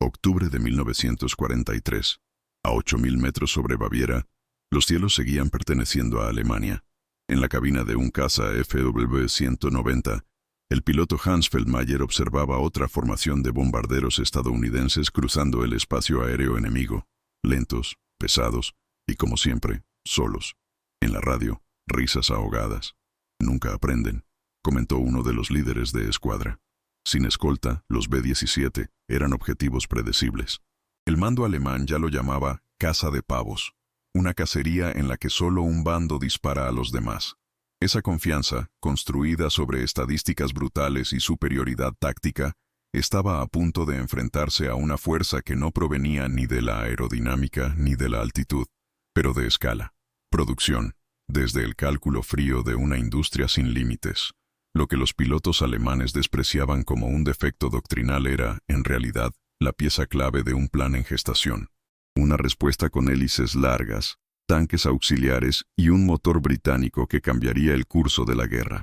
Octubre de 1943. A 8.000 metros sobre Baviera, los cielos seguían perteneciendo a Alemania. En la cabina de un caza FW-190, el piloto Hans Feldmayer observaba otra formación de bombarderos estadounidenses cruzando el espacio aéreo enemigo, lentos, pesados y, como siempre, solos. En la radio, risas ahogadas. «Nunca aprenden», comentó uno de los líderes de escuadra. Sin escolta, los B-17 eran objetivos predecibles. El mando alemán ya lo llamaba «caza de pavos», una cacería en la que solo un bando dispara a los demás. Esa confianza, construida sobre estadísticas brutales y superioridad táctica, estaba a punto de enfrentarse a una fuerza que no provenía ni de la aerodinámica ni de la altitud, pero de escala, producción, desde el cálculo frío de una industria sin límites. Lo que los pilotos alemanes despreciaban como un defecto doctrinal era, en realidad, la pieza clave de un plan en gestación. Una respuesta con hélices largas, tanques auxiliares y un motor británico que cambiaría el curso de la guerra.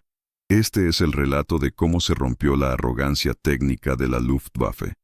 Este es el relato de cómo se rompió la arrogancia técnica de la Luftwaffe,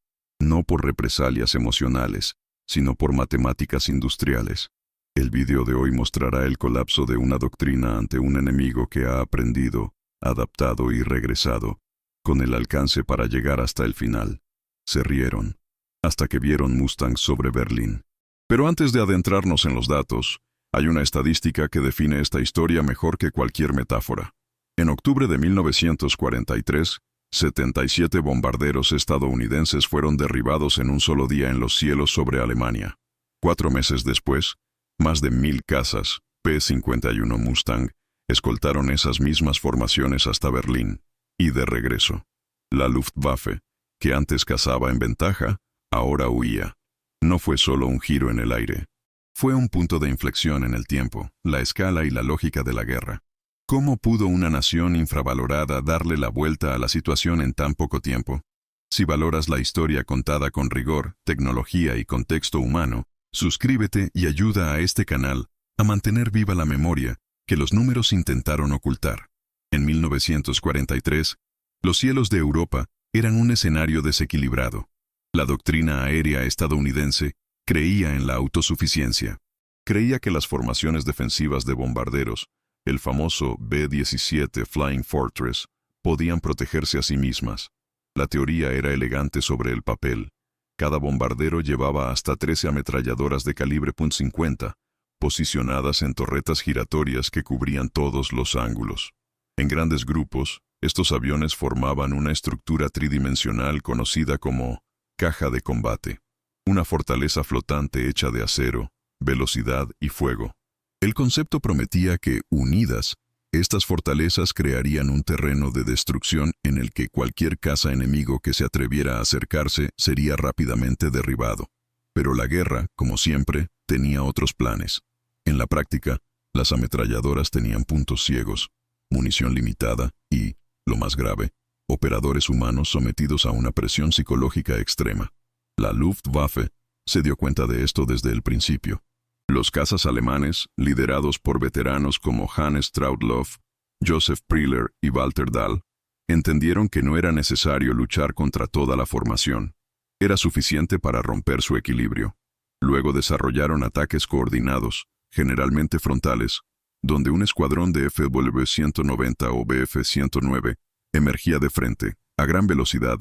no por represalias emocionales, sino por matemáticas industriales. El vídeo de hoy mostrará el colapso de una doctrina ante un enemigo que ha aprendido, adaptado y regresado, con el alcance para llegar hasta el final. Se rieron, hasta que vieron Mustangs sobre Berlín. Pero antes de adentrarnos en los datos, hay una estadística que define esta historia mejor que cualquier metáfora. En octubre de 1943, 77 bombarderos estadounidenses fueron derribados en un solo día en los cielos sobre Alemania. 4 meses después, más de 1.000 cazas P-51 Mustang escoltaron esas mismas formaciones hasta Berlín. Y de regreso, la Luftwaffe, que antes cazaba en ventaja, ahora huía. No fue solo un giro en el aire. Fue un punto de inflexión en el tiempo, la escala y la lógica de la guerra. ¿Cómo pudo una nación infravalorada darle la vuelta a la situación en tan poco tiempo? Si valoras la historia contada con rigor, tecnología y contexto humano, suscríbete y ayuda a este canal a mantener viva la memoria que los números intentaron ocultar. En 1943, los cielos de Europa eran un escenario desequilibrado. La doctrina aérea estadounidense creía en la autosuficiencia. Creía que las formaciones defensivas de bombarderos, el famoso B-17 Flying Fortress, podían protegerse a sí mismas. La teoría era elegante sobre el papel. Cada bombardero llevaba hasta 13 ametralladoras de calibre .50, posicionadas en torretas giratorias que cubrían todos los ángulos. En grandes grupos, estos aviones formaban una estructura tridimensional conocida como caja de combate, una fortaleza flotante hecha de acero, velocidad y fuego. El concepto prometía que, unidas, estas fortalezas crearían un terreno de destrucción en el que cualquier caza enemigo que se atreviera a acercarse sería rápidamente derribado. Pero la guerra, como siempre, tenía otros planes. En la práctica, las ametralladoras tenían puntos ciegos, munición limitada y, lo más grave, operadores humanos sometidos a una presión psicológica extrema. La Luftwaffe se dio cuenta de esto desde el principio. Los cazas alemanes, liderados por veteranos como Hannes Trautloff, Joseph Priller y Walter Dahl, entendieron que no era necesario luchar contra toda la formación. Era suficiente para romper su equilibrio. Luego desarrollaron ataques coordinados, generalmente frontales, donde un escuadrón de FW-190 o Bf-109 emergía de frente, a gran velocidad,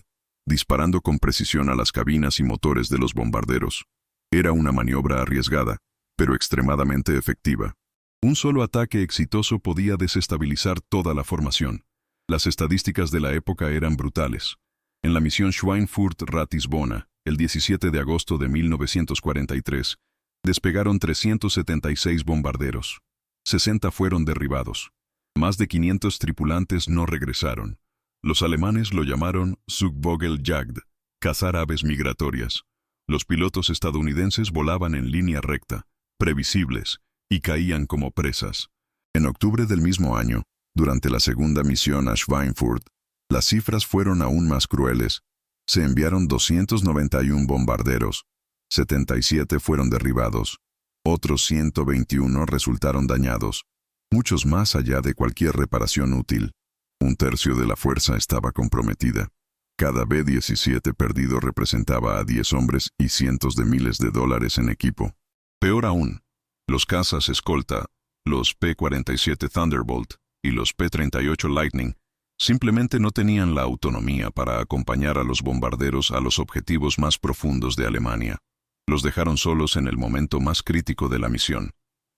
disparando con precisión a las cabinas y motores de los bombarderos. Era una maniobra arriesgada, pero extremadamente efectiva. Un solo ataque exitoso podía desestabilizar toda la formación. Las estadísticas de la época eran brutales. En la misión Schweinfurt-Ratisbona, el 17 de agosto de 1943, despegaron 376 bombarderos. 60 fueron derribados. Más de 500 tripulantes no regresaron. Los alemanes lo llamaron Zugvogeljagd, cazar aves migratorias. Los pilotos estadounidenses volaban en línea recta, previsibles, y caían como presas. En octubre del mismo año, durante la segunda misión a Schweinfurt, las cifras fueron aún más crueles. Se enviaron 291 bombarderos, 77 fueron derribados, otros 121 resultaron dañados, muchos más allá de cualquier reparación útil. Un tercio de la fuerza estaba comprometida. Cada B-17 perdido representaba a 10 hombres y cientos de miles de dólares en equipo. Peor aún, los cazas escolta, los P-47 Thunderbolt y los P-38 Lightning, simplemente no tenían la autonomía para acompañar a los bombarderos a los objetivos más profundos de Alemania. Los dejaron solos en el momento más crítico de la misión.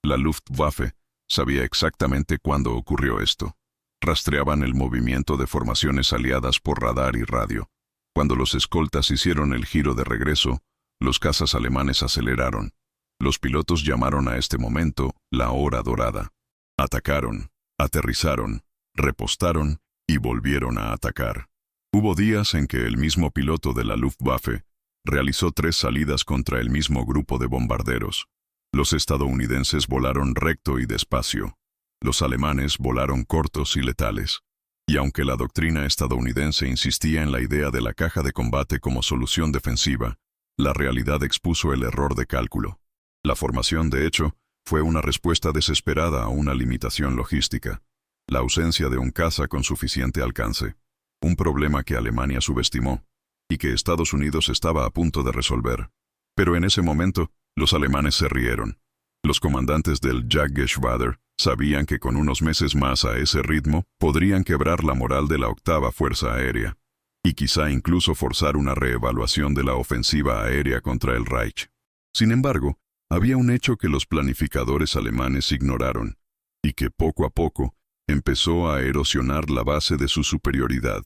La Luftwaffe sabía exactamente cuándo ocurrió esto. Rastreaban el movimiento de formaciones aliadas por radar y radio. Cuando los escoltas hicieron el giro de regreso, los cazas alemanes aceleraron. Los pilotos llamaron a este momento la hora dorada. Atacaron, aterrizaron, repostaron y volvieron a atacar. Hubo días en que el mismo piloto de la Luftwaffe realizó 3 salidas contra el mismo grupo de bombarderos. Los estadounidenses volaron recto y despacio. Los alemanes volaron cortos y letales. Y aunque la doctrina estadounidense insistía en la idea de la caja de combate como solución defensiva, la realidad expuso el error de cálculo. La formación, de hecho, fue una respuesta desesperada a una limitación logística, la ausencia de un caza con suficiente alcance, un problema que Alemania subestimó y que Estados Unidos estaba a punto de resolver. Pero en ese momento, los alemanes se rieron. Los comandantes del Jagdgeschwader sabían que con unos meses más a ese ritmo podrían quebrar la moral de la 8ª Fuerza Aérea y quizá incluso forzar una reevaluación de la ofensiva aérea contra el Reich. Sin embargo, había un hecho que los planificadores alemanes ignoraron y que poco a poco empezó a erosionar la base de su superioridad.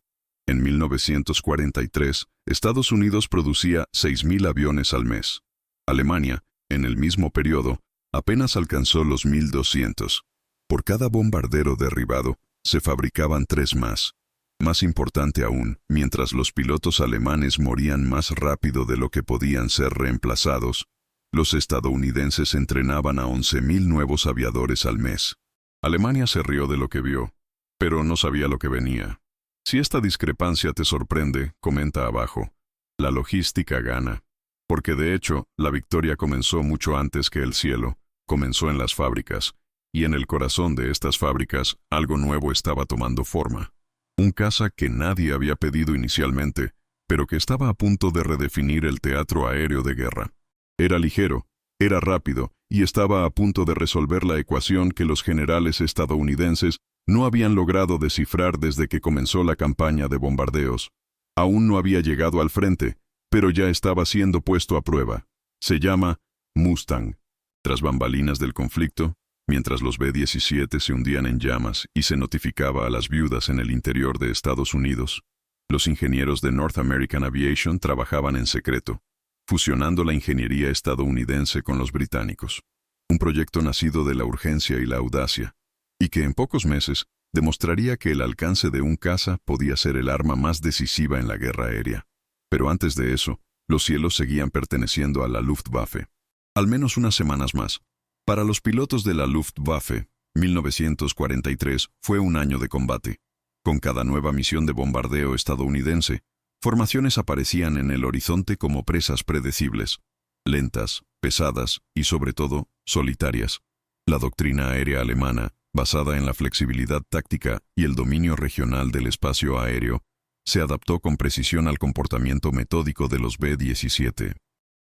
En 1943, Estados Unidos producía 6.000 aviones al mes. Alemania, en el mismo periodo, apenas alcanzó los 1.200. Por cada bombardero derribado, se fabricaban 3 más. Más importante aún, mientras los pilotos alemanes morían más rápido de lo que podían ser reemplazados, los estadounidenses entrenaban a 11.000 nuevos aviadores al mes. Alemania se rió de lo que vio, pero no sabía lo que venía. Si esta discrepancia te sorprende, comenta abajo. La logística gana. Porque de hecho, la victoria comenzó mucho antes que el cielo, comenzó en las fábricas, y en el corazón de estas fábricas algo nuevo estaba tomando forma. Un caza que nadie había pedido inicialmente, pero que estaba a punto de redefinir el teatro aéreo de guerra. Era ligero, era rápido, y estaba a punto de resolver la ecuación que los generales estadounidenses no habían logrado descifrar desde que comenzó la campaña de bombardeos. Aún no había llegado al frente, pero ya estaba siendo puesto a prueba. Se llama Mustang. Tras bambalinas del conflicto, mientras los B-17 se hundían en llamas y se notificaba a las viudas en el interior de Estados Unidos, los ingenieros de North American Aviation trabajaban en secreto, fusionando la ingeniería estadounidense con los británicos. Un proyecto nacido de la urgencia y la audacia, y que en pocos meses demostraría que el alcance de un caza podía ser el arma más decisiva en la guerra aérea. Pero antes de eso, los cielos seguían perteneciendo a la Luftwaffe. Al menos unas semanas más. Para los pilotos de la Luftwaffe, 1943 fue un año de combate. Con cada nueva misión de bombardeo estadounidense, formaciones aparecían en el horizonte como presas predecibles, lentas, pesadas y sobre todo, solitarias. La doctrina aérea alemana, basada en la flexibilidad táctica y el dominio regional del espacio aéreo, se adaptó con precisión al comportamiento metódico de los B-17.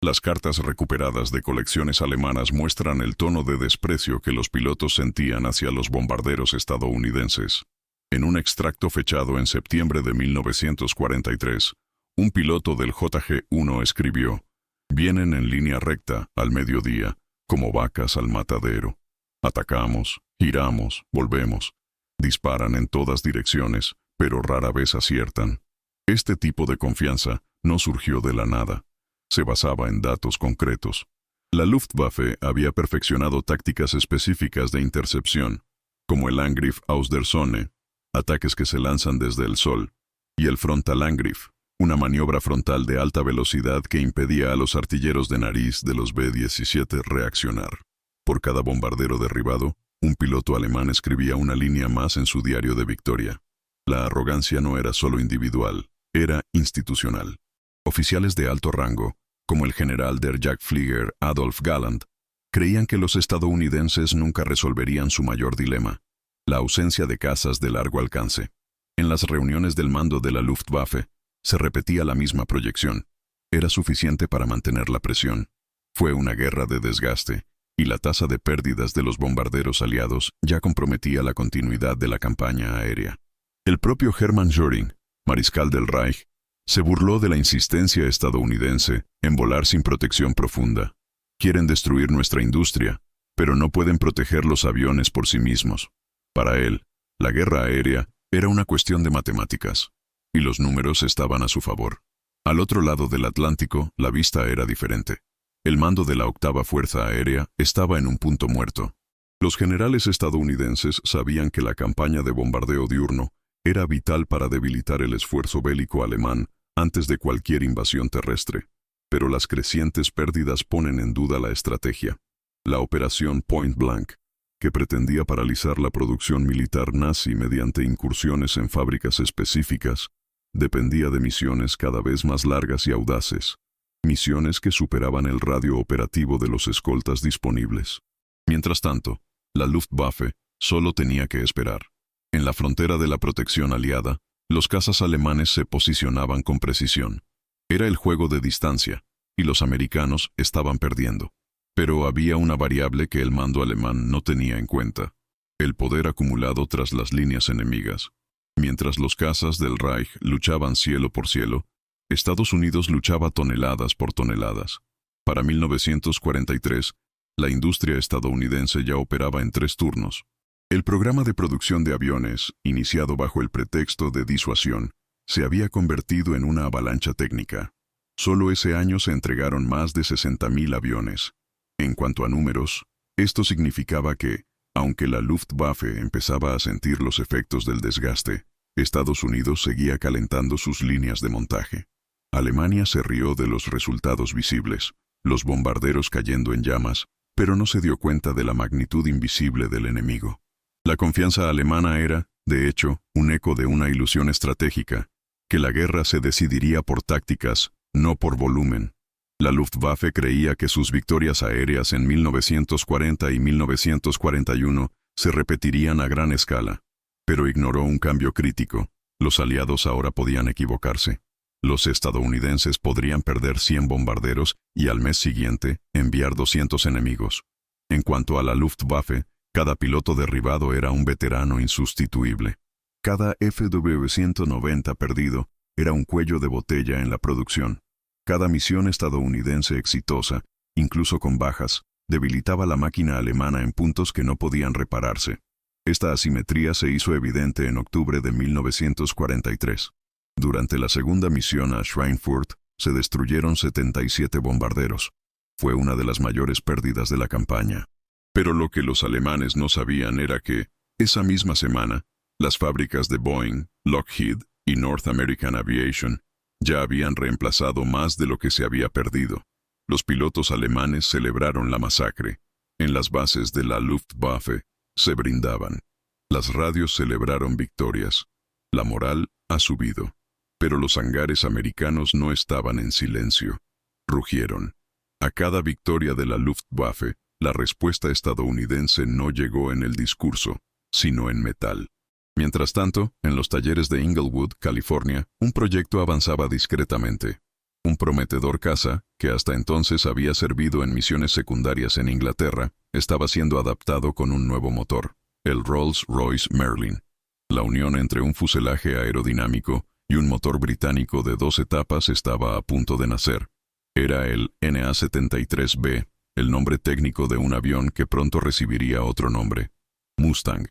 Las cartas recuperadas de colecciones alemanas muestran el tono de desprecio que los pilotos sentían hacia los bombarderos estadounidenses. En un extracto fechado en septiembre de 1943, un piloto del JG-1 escribió: «Vienen en línea recta, al mediodía, como vacas al matadero. Atacamos, giramos, volvemos. Disparan en todas direcciones, pero rara vez aciertan». Este tipo de confianza no surgió de la nada. Se basaba en datos concretos. La Luftwaffe había perfeccionado tácticas específicas de intercepción, como el Angriff aus der Sonne, ataques que se lanzan desde el sol, y el Frontalangriff, una maniobra frontal de alta velocidad que impedía a los artilleros de nariz de los B-17 reaccionar. Por cada bombardero derribado, un piloto alemán escribía una línea más en su diario de victoria. La arrogancia no era solo individual, era institucional. Oficiales de alto rango, como el general der Jagdflieger Adolf Galland, creían que los estadounidenses nunca resolverían su mayor dilema, la ausencia de cazas de largo alcance. En las reuniones del mando de la Luftwaffe, Se repetía la misma proyección. Era suficiente para mantener la presión. Fue una guerra de desgaste, y la tasa de pérdidas de los bombarderos aliados ya comprometía la continuidad de la campaña aérea. El propio Hermann Göring, mariscal del Reich, se burló de la insistencia estadounidense en volar sin protección profunda. Quieren destruir nuestra industria, pero no pueden proteger los aviones por sí mismos. Para él, la guerra aérea era una cuestión de matemáticas, y los números estaban a su favor. Al otro lado del Atlántico, la vista era diferente. El mando de la octava Fuerza Aérea estaba en un punto muerto. Los generales estadounidenses sabían que la campaña de bombardeo diurno era vital para debilitar el esfuerzo bélico alemán antes de cualquier invasión terrestre. Pero las crecientes pérdidas ponen en duda la estrategia. La operación Point Blank, que pretendía paralizar la producción militar nazi mediante incursiones en fábricas específicas, dependía de misiones cada vez más largas y audaces, misiones que superaban el radio operativo de los escoltas disponibles. Mientras tanto, la Luftwaffe solo tenía que esperar. En la frontera de la protección aliada, los cazas alemanes se posicionaban con precisión. Era el juego de distancia, y los americanos estaban perdiendo. Pero había una variable que el mando alemán no tenía en cuenta: el poder acumulado tras las líneas enemigas. Mientras los cazas del Reich luchaban cielo por cielo, Estados Unidos luchaba toneladas por toneladas. Para 1943, la industria estadounidense ya operaba en 3 turnos. El programa de producción de aviones, iniciado bajo el pretexto de disuasión, se había convertido en una avalancha técnica. Solo ese año se entregaron más de 60.000 aviones. En cuanto a números, esto significaba que, aunque la Luftwaffe empezaba a sentir los efectos del desgaste, Estados Unidos seguía calentando sus líneas de montaje. Alemania se rió de los resultados visibles, los bombarderos cayendo en llamas, pero no se dio cuenta de la magnitud invisible del enemigo. La confianza alemana era, de hecho, un eco de una ilusión estratégica, que la guerra se decidiría por tácticas, no por volumen. La Luftwaffe creía que sus victorias aéreas en 1940 y 1941 se repetirían a gran escala, pero ignoró un cambio crítico. Los aliados ahora podían equivocarse. Los estadounidenses podrían perder 100 bombarderos y al mes siguiente enviar 200 enemigos. En cuanto a la Luftwaffe, cada piloto derribado era un veterano insustituible. Cada FW-190 perdido era un cuello de botella en la producción. Cada misión estadounidense exitosa, incluso con bajas, debilitaba la máquina alemana en puntos que no podían repararse. Esta asimetría se hizo evidente en octubre de 1943. Durante la segunda misión a Schweinfurt, se destruyeron 77 bombarderos. Fue una de las mayores pérdidas de la campaña. Pero lo que los alemanes no sabían era que, esa misma semana, las fábricas de Boeing, Lockheed y North American Aviation ya habían reemplazado más de lo que se había perdido. Los pilotos alemanes celebraron la masacre. En las bases de la Luftwaffe se brindaban. Las radios celebraron victorias. La moral ha subido. Pero los hangares americanos no estaban en silencio. Rugieron. A cada victoria de la Luftwaffe, la respuesta estadounidense no llegó en el discurso, sino en metal. Mientras tanto, en los talleres de Inglewood, California, un proyecto avanzaba discretamente. Un prometedor caza, que hasta entonces había servido en misiones secundarias en Inglaterra, estaba siendo adaptado con un nuevo motor, el Rolls-Royce Merlin. La unión entre un fuselaje aerodinámico y un motor británico de 2 etapas estaba a punto de nacer. Era el NA-73B, el nombre técnico de un avión que pronto recibiría otro nombre: Mustang.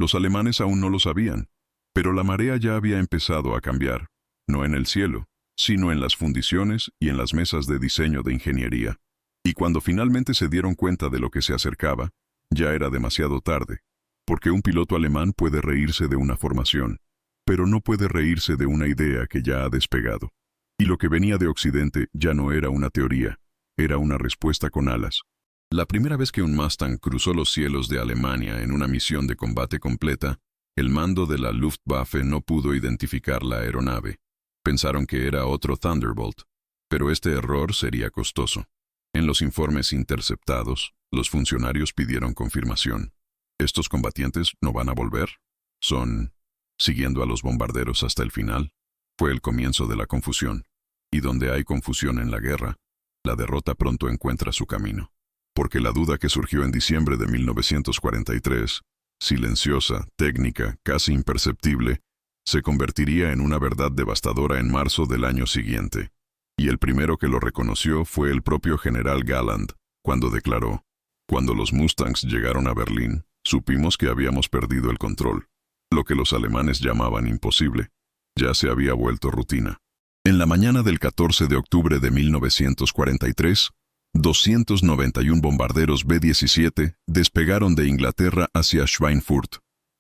Los alemanes aún no lo sabían, pero la marea ya había empezado a cambiar, no en el cielo, sino en las fundiciones y en las mesas de diseño de ingeniería. Y cuando finalmente se dieron cuenta de lo que se acercaba, ya era demasiado tarde, porque un piloto alemán puede reírse de una formación, pero no puede reírse de una idea que ya ha despegado. Y lo que venía de Occidente ya no era una teoría, era una respuesta con alas. La primera vez que un Mustang cruzó los cielos de Alemania en una misión de combate completa, el mando de la Luftwaffe no pudo identificar la aeronave. Pensaron que era otro Thunderbolt, pero este error sería costoso. En los informes interceptados, los funcionarios pidieron confirmación. ¿Estos combatientes no van a volver? ¿Son siguiendo a los bombarderos hasta el final? Fue el comienzo de la confusión. Y donde hay confusión en la guerra, la derrota pronto encuentra su camino. Porque la duda que surgió en diciembre de 1943, silenciosa, técnica, casi imperceptible, se convertiría en una verdad devastadora en marzo del año siguiente. Y el primero que lo reconoció fue el propio general Galland, cuando declaró: «Cuando los Mustangs llegaron a Berlín, supimos que habíamos perdido el control. Lo que los alemanes llamaban imposible ya se había vuelto rutina». En la mañana del 14 de octubre de 1943, 291 bombarderos B-17 despegaron de Inglaterra hacia Schweinfurt,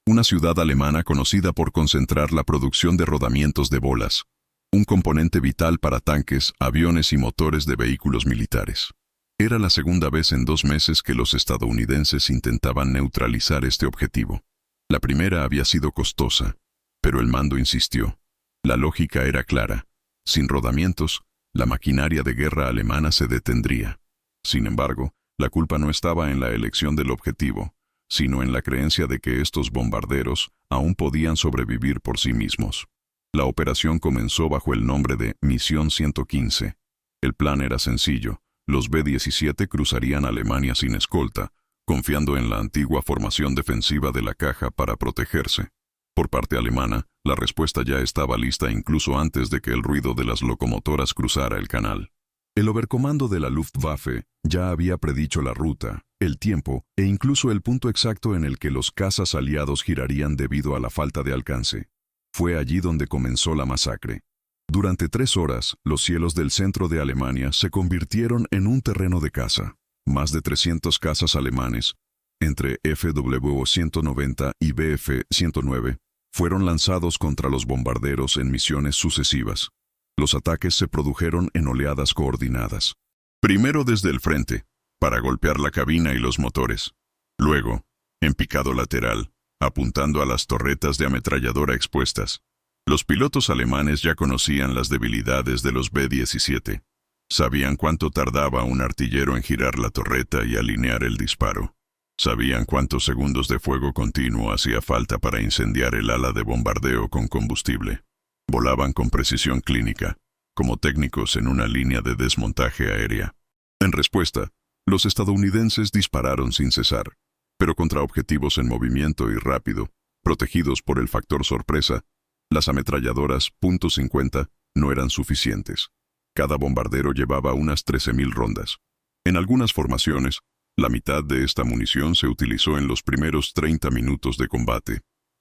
una ciudad alemana conocida por concentrar la producción de rodamientos de bolas, un componente vital para tanques, aviones y motores de vehículos militares. Era la segunda vez en 2 meses que los estadounidenses intentaban neutralizar este objetivo. La primera había sido costosa, pero el mando insistió. La lógica era clara. Sin rodamientos, la maquinaria de guerra alemana se detendría. Sin embargo, la culpa no estaba en la elección del objetivo, sino en la creencia de que estos bombarderos aún podían sobrevivir por sí mismos. La operación comenzó bajo el nombre de Misión 115. El plan era sencillo. Los B-17 cruzarían Alemania sin escolta, confiando en la antigua formación defensiva de la caja para protegerse. Por parte alemana, la respuesta ya estaba lista incluso antes de que el ruido de las locomotoras cruzara el canal. El Oberkommando de la Luftwaffe ya había predicho la ruta, el tiempo e incluso el punto exacto en el que los cazas aliados girarían debido a la falta de alcance. Fue allí donde comenzó la masacre. Durante 3 horas, los cielos del centro de Alemania se convirtieron en un terreno de caza. Más de 300 cazas alemanes, entre FW-190 y Bf-109, fueron lanzados contra los bombarderos en misiones sucesivas. Los ataques se produjeron en oleadas coordinadas. Primero desde el frente, para golpear la cabina y los motores. Luego, en picado lateral, apuntando a las torretas de ametralladora expuestas. Los pilotos alemanes ya conocían las debilidades de los B-17. Sabían cuánto tardaba un artillero en girar la torreta y alinear el disparo. Sabían cuántos segundos de fuego continuo hacía falta para incendiar el ala de bombardeo con combustible. Volaban con precisión clínica, como técnicos en una línea de desmontaje aérea. En respuesta, los estadounidenses dispararon sin cesar, pero contra objetivos en movimiento y rápido, protegidos por el factor sorpresa. Las ametralladoras .50 no eran suficientes. Cada bombardero llevaba unas 13.000 rondas. En algunas formaciones, la mitad de esta munición se utilizó en los primeros 30 minutos de combate.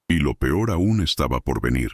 Y lo peor aún estaba por venir.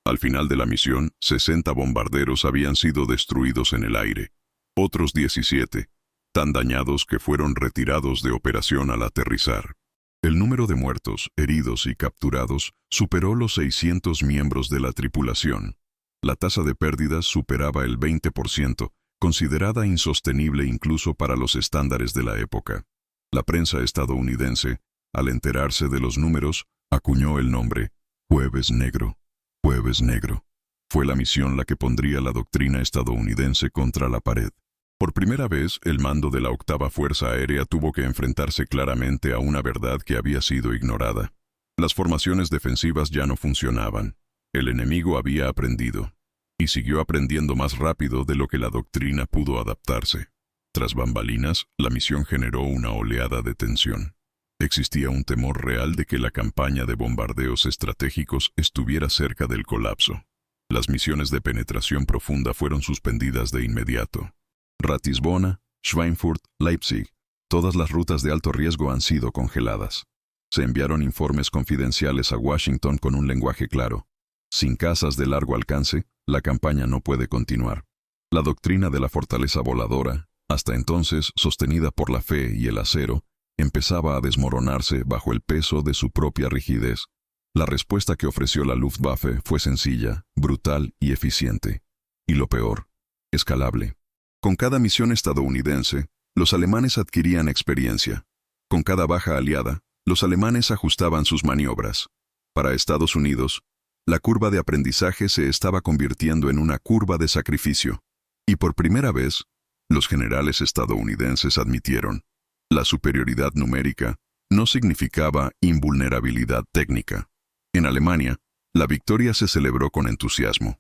Al final de la misión, 60 bombarderos habían sido destruidos en el aire. Otros 17, tan dañados que fueron retirados de operación al aterrizar. El número de muertos, heridos y capturados superó los 600 miembros de la tripulación. La tasa de pérdidas superaba el 20%, considerada insostenible incluso para los estándares de la época. La prensa estadounidense, al enterarse de los números, acuñó el nombre Jueves Negro. Jueves Negro. Fue la misión la que pondría la doctrina estadounidense contra la pared. Por primera vez, el mando de la 8ª Fuerza Aérea tuvo que enfrentarse claramente a una verdad que había sido ignorada. Las formaciones defensivas ya no funcionaban. El enemigo había aprendido. Y siguió aprendiendo más rápido de lo que la doctrina pudo adaptarse. Tras bambalinas, la misión generó una oleada de tensión. Existía un temor real de que la campaña de bombardeos estratégicos estuviera cerca del colapso. Las misiones de penetración profunda fueron suspendidas de inmediato. Ratisbona, Schweinfurt, Leipzig, todas las rutas de alto riesgo han sido congeladas. Se enviaron informes confidenciales a Washington con un lenguaje claro. Sin cazas de largo alcance, la campaña no puede continuar. La doctrina de la fortaleza voladora, hasta entonces sostenida por la fe y el acero, empezaba a desmoronarse bajo el peso de su propia rigidez. La respuesta que ofreció la Luftwaffe fue sencilla, brutal y eficiente. Y lo peor, escalable. Con cada misión estadounidense, los alemanes adquirían experiencia. Con cada baja aliada, los alemanes ajustaban sus maniobras. Para Estados Unidos, la curva de aprendizaje se estaba convirtiendo en una curva de sacrificio. Y por primera vez, los generales estadounidenses admitieron: la superioridad numérica no significaba invulnerabilidad técnica. En Alemania, la victoria se celebró con entusiasmo.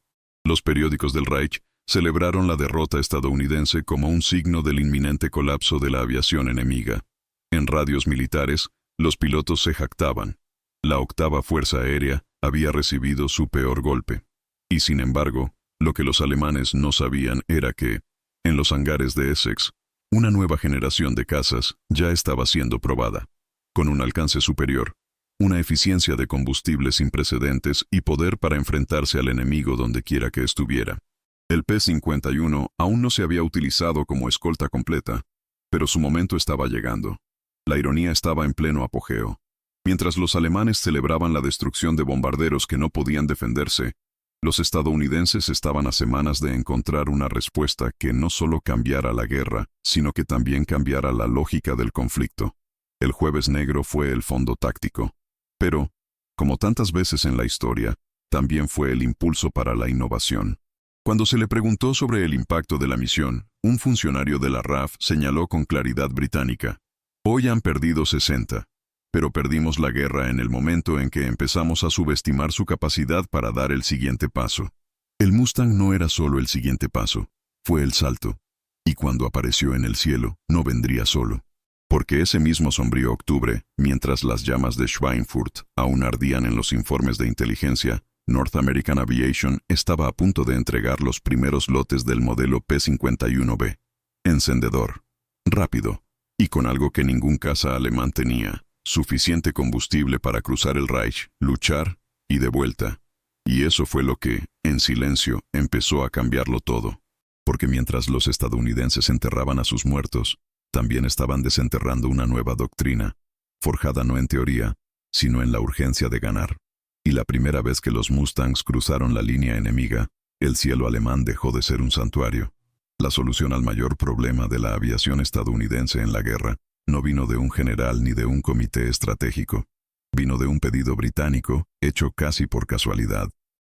Los periódicos del Reich celebraron la derrota estadounidense como un signo del inminente colapso de la aviación enemiga. En radios militares, los pilotos se jactaban. La octava Fuerza Aérea había recibido su peor golpe. Y sin embargo, lo que los alemanes no sabían era que, en los hangares de Essex, una nueva generación de cazas ya estaba siendo probada, con un alcance superior, una eficiencia de combustible sin precedentes y poder para enfrentarse al enemigo donde quiera que estuviera. El P-51 aún no se había utilizado como escolta completa, pero su momento estaba llegando. La ironía estaba en pleno apogeo. Mientras los alemanes celebraban la destrucción de bombarderos que no podían defenderse, los estadounidenses estaban a semanas de encontrar una respuesta que no solo cambiara la guerra, sino que también cambiara la lógica del conflicto. El Jueves Negro fue el fondo táctico. Pero, como tantas veces en la historia, también fue el impulso para la innovación. Cuando se le preguntó sobre el impacto de la misión, un funcionario de la RAF señaló con claridad británica: «Hoy han perdido 60. Pero perdimos la guerra en el momento en que empezamos a subestimar su capacidad para dar el siguiente paso». El Mustang no era solo el siguiente paso, fue el salto. Y cuando apareció en el cielo, no vendría solo. Porque ese mismo sombrío octubre, mientras las llamas de Schweinfurt aún ardían en los informes de inteligencia, North American Aviation estaba a punto de entregar los primeros lotes del modelo P-51B. Encendedor, rápido, y con algo que ningún caza alemán tenía: suficiente combustible para cruzar el Reich, luchar y de vuelta. Y eso fue lo que, en silencio, empezó a cambiarlo todo. Porque mientras los estadounidenses enterraban a sus muertos, también estaban desenterrando una nueva doctrina, forjada no en teoría, sino en la urgencia de ganar. Y la primera vez que los Mustangs cruzaron la línea enemiga, el cielo alemán dejó de ser un santuario. La solución al mayor problema de la aviación estadounidense en la guerra no vino de un general ni de un comité estratégico. Vino de un pedido británico, hecho casi por casualidad.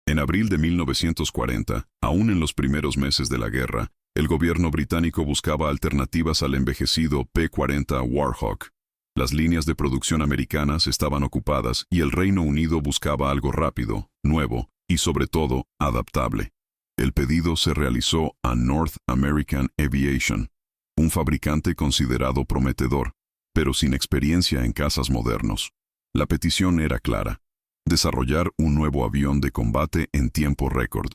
En abril de 1940, aún en los primeros meses de la guerra, el gobierno británico buscaba alternativas al envejecido P-40 Warhawk. Las líneas de producción americanas estaban ocupadas y el Reino Unido buscaba algo rápido, nuevo y sobre todo adaptable. El pedido se realizó a North American Aviation, un fabricante considerado prometedor, pero sin experiencia en cazas modernos. La petición era clara: desarrollar un nuevo avión de combate en tiempo récord.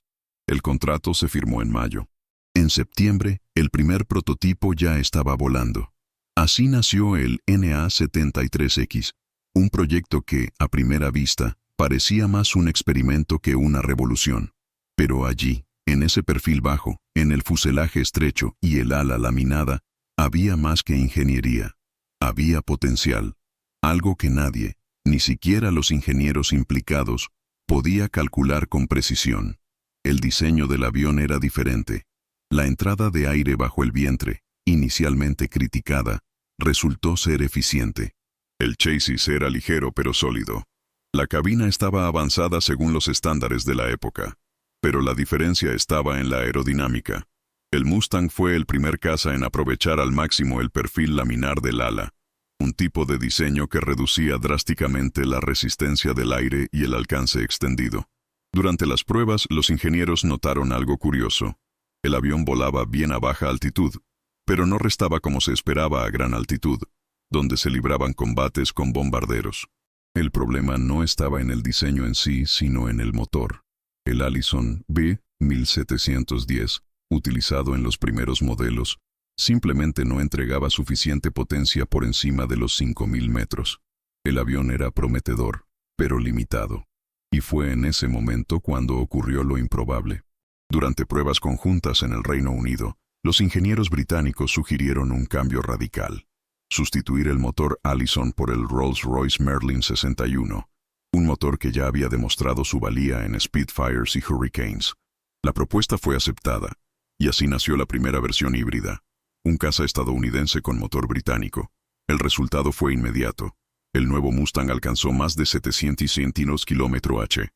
El contrato se firmó en mayo. En septiembre, el primer prototipo ya estaba volando. Así nació el NA-73X, un proyecto que, a primera vista, parecía más un experimento que una revolución. Pero allí, en ese perfil bajo, en el fuselaje estrecho y el ala laminada, había más que ingeniería. Había potencial. Algo que nadie, ni siquiera los ingenieros implicados, podía calcular con precisión. El diseño del avión era diferente. La entrada de aire bajo el vientre, inicialmente criticada, resultó ser eficiente. El chasis era ligero pero sólido. La cabina estaba avanzada según los estándares de la época. Pero la diferencia estaba en la aerodinámica. El Mustang fue el primer caza en aprovechar al máximo el perfil laminar del ala, un tipo de diseño que reducía drásticamente la resistencia del aire y el alcance extendido. Durante las pruebas, los ingenieros notaron algo curioso. El avión volaba bien a baja altitud, pero no restaba como se esperaba a gran altitud, donde se libraban combates con bombarderos. El problema no estaba en el diseño en sí, sino en el motor. El Allison B-1710, utilizado en los primeros modelos, simplemente no entregaba suficiente potencia por encima de los 5.000 metros. El avión era prometedor, pero limitado. Y fue en ese momento cuando ocurrió lo improbable. Durante pruebas conjuntas en el Reino Unido, los ingenieros británicos sugirieron un cambio radical: sustituir el motor Allison por el Rolls-Royce Merlin 61, un motor que ya había demostrado su valía en Spitfires y Hurricanes. La propuesta fue aceptada, y así nació la primera versión híbrida, un caza estadounidense con motor británico. El resultado fue inmediato. El nuevo Mustang alcanzó más de 700 km/h.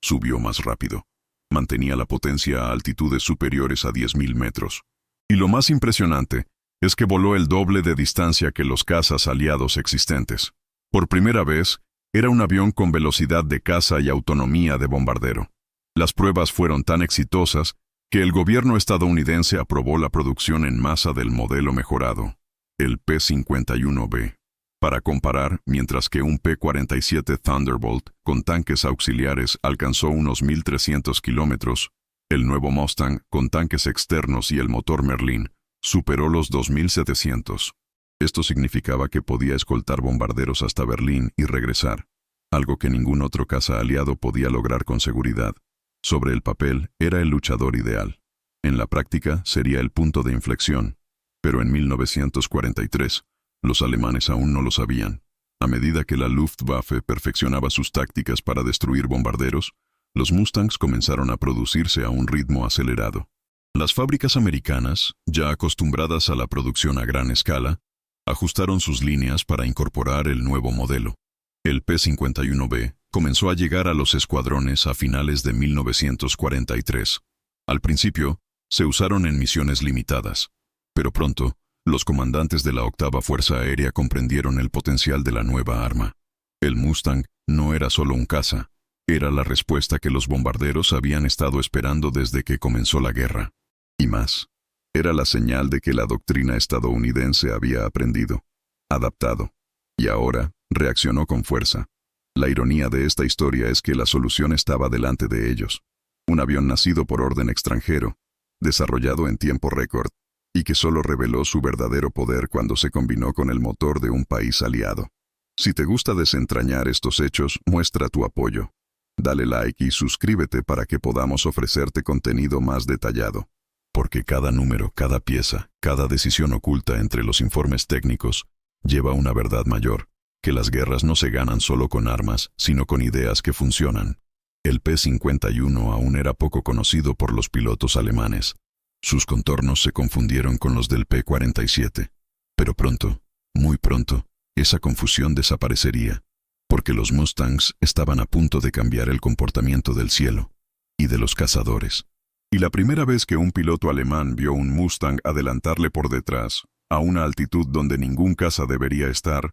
Subió más rápido. Mantenía la potencia a altitudes superiores a 10.000 metros. Y lo más impresionante es que voló el doble de distancia que los cazas aliados existentes. Por primera vez, era un avión con velocidad de caza y autonomía de bombardero. Las pruebas fueron tan exitosas que el gobierno estadounidense aprobó la producción en masa del modelo mejorado, el P-51B. Para comparar, mientras que un P-47 Thunderbolt con tanques auxiliares alcanzó unos 1.300 kilómetros, el nuevo Mustang con tanques externos y el motor Merlin superó los 2.700. Esto significaba que podía escoltar bombarderos hasta Berlín y regresar, algo que ningún otro caza aliado podía lograr con seguridad. Sobre el papel, era el luchador ideal. En la práctica, sería el punto de inflexión. Pero en 1943, los alemanes aún no lo sabían. A medida que la Luftwaffe perfeccionaba sus tácticas para destruir bombarderos, los Mustangs comenzaron a producirse a un ritmo acelerado. Las fábricas americanas, ya acostumbradas a la producción a gran escala, ajustaron sus líneas para incorporar el nuevo modelo. El P-51B comenzó a llegar a los escuadrones a finales de 1943. Al principio, se usaron en misiones limitadas, pero pronto, los comandantes de la Octava Fuerza Aérea comprendieron el potencial de la nueva arma. El Mustang no era solo un caza, era la respuesta que los bombarderos habían estado esperando desde que comenzó la guerra. Y más, era la señal de que la doctrina estadounidense había aprendido, adaptado, y ahora reaccionó con fuerza. La ironía de esta historia es que la solución estaba delante de ellos. Un avión nacido por orden extranjero, desarrollado en tiempo récord, y que solo reveló su verdadero poder cuando se combinó con el motor de un país aliado. Si te gusta desentrañar estos hechos, muestra tu apoyo. Dale like y suscríbete para que podamos ofrecerte contenido más detallado. Porque cada número, cada pieza, cada decisión oculta entre los informes técnicos lleva una verdad mayor, que las guerras no se ganan solo con armas, sino con ideas que funcionan. El P-51 aún era poco conocido por los pilotos alemanes. Sus contornos se confundieron con los del P-47. Pero pronto, muy pronto, esa confusión desaparecería, porque los Mustangs estaban a punto de cambiar el comportamiento del cielo y de los cazadores. Y la primera vez que un piloto alemán vio un Mustang adelantarle por detrás, a una altitud donde ningún caza debería estar,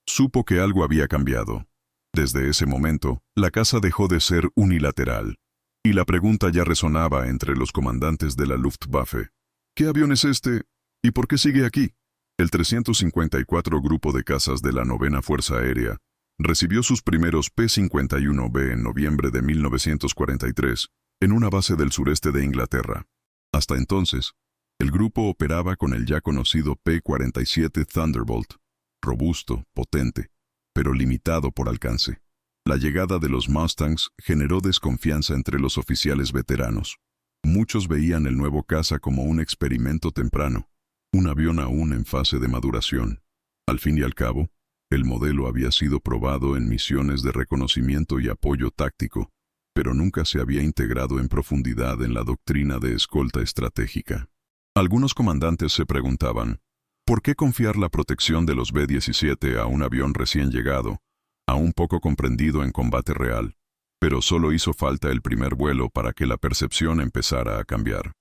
supo que algo había cambiado. Desde ese momento, la caza dejó de ser unilateral. Y la pregunta ya resonaba entre los comandantes de la Luftwaffe. ¿Qué avión es este? ¿Y por qué sigue aquí? El 354 Grupo de Cazas de la Novena Fuerza Aérea recibió sus primeros P-51B en noviembre de 1943 en una base del sureste de Inglaterra. Hasta entonces, el grupo operaba con el ya conocido P-47 Thunderbolt, robusto, potente, pero limitado por alcance. La llegada de los Mustangs generó desconfianza entre los oficiales veteranos. Muchos veían el nuevo caza como un experimento temprano, un avión aún en fase de maduración. Al fin y al cabo, el modelo había sido probado en misiones de reconocimiento y apoyo táctico, pero nunca se había integrado en profundidad en la doctrina de escolta estratégica. Algunos comandantes se preguntaban, ¿por qué confiar la protección de los B-17 a un avión recién llegado, aún poco comprendido en combate real? Pero solo hizo falta el primer vuelo para que la percepción empezara a cambiar.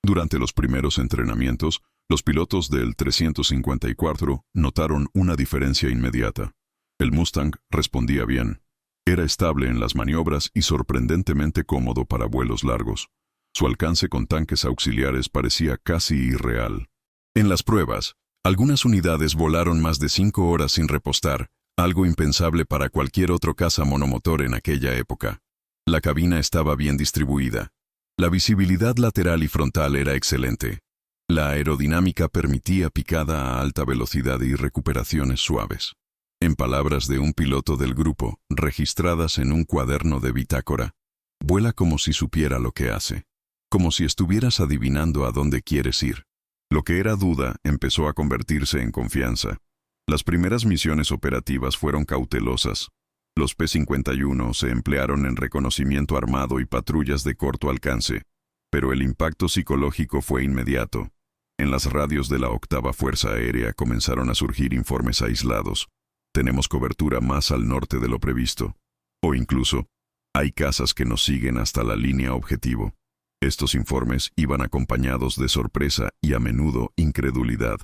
Durante los primeros entrenamientos, los pilotos del 354 notaron una diferencia inmediata. El Mustang respondía bien. Era estable en las maniobras y sorprendentemente cómodo para vuelos largos. Su alcance con tanques auxiliares parecía casi irreal. En las pruebas, algunas unidades volaron más de 5 horas sin repostar, algo impensable para cualquier otro caza monomotor en aquella época. La cabina estaba bien distribuida. La visibilidad lateral y frontal era excelente. La aerodinámica permitía picada a alta velocidad y recuperaciones suaves. En palabras de un piloto del grupo, registradas en un cuaderno de bitácora, vuela como si supiera lo que hace, como si estuvieras adivinando a dónde quieres ir. Lo que era duda empezó a convertirse en confianza. Las primeras misiones operativas fueron cautelosas. Los P-51 se emplearon en reconocimiento armado y patrullas de corto alcance, pero el impacto psicológico fue inmediato. En las radios de la Octava Fuerza Aérea comenzaron a surgir informes aislados. Tenemos cobertura más al norte de lo previsto. O incluso, hay cazas que nos siguen hasta la línea objetivo. Estos informes iban acompañados de sorpresa y a menudo incredulidad.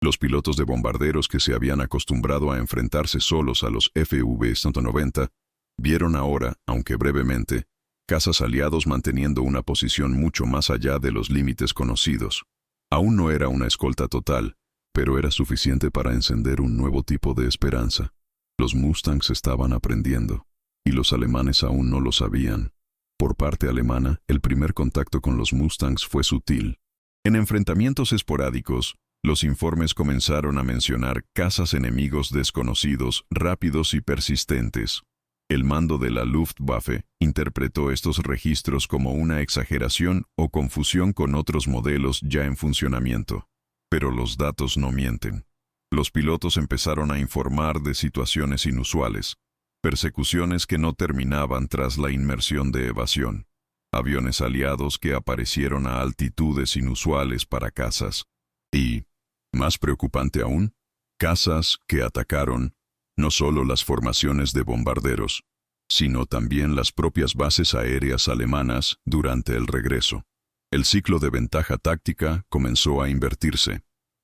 Los pilotos de bombarderos que se habían acostumbrado a enfrentarse solos a los FV-190 vieron ahora, aunque brevemente, cazas aliados manteniendo una posición mucho más allá de los límites conocidos. Aún no era una escolta total, pero era suficiente para encender un nuevo tipo de esperanza. Los Mustangs estaban aprendiendo, y los alemanes aún no lo sabían. Por parte alemana, el primer contacto con los Mustangs fue sutil. En enfrentamientos esporádicos, los informes comenzaron a mencionar cazas enemigos desconocidos, rápidos y persistentes. El mando de la Luftwaffe interpretó estos registros como una exageración o confusión con otros modelos ya en funcionamiento. Pero los datos no mienten. Los pilotos empezaron a informar de situaciones inusuales, persecuciones que no terminaban tras la inmersión de evasión, aviones aliados que aparecieron a altitudes inusuales para cazas, y, más preocupante aún, cazas que atacaron no solo las formaciones de bombarderos, sino también las propias bases aéreas alemanas durante el regreso. El ciclo de ventaja táctica comenzó a invertirse,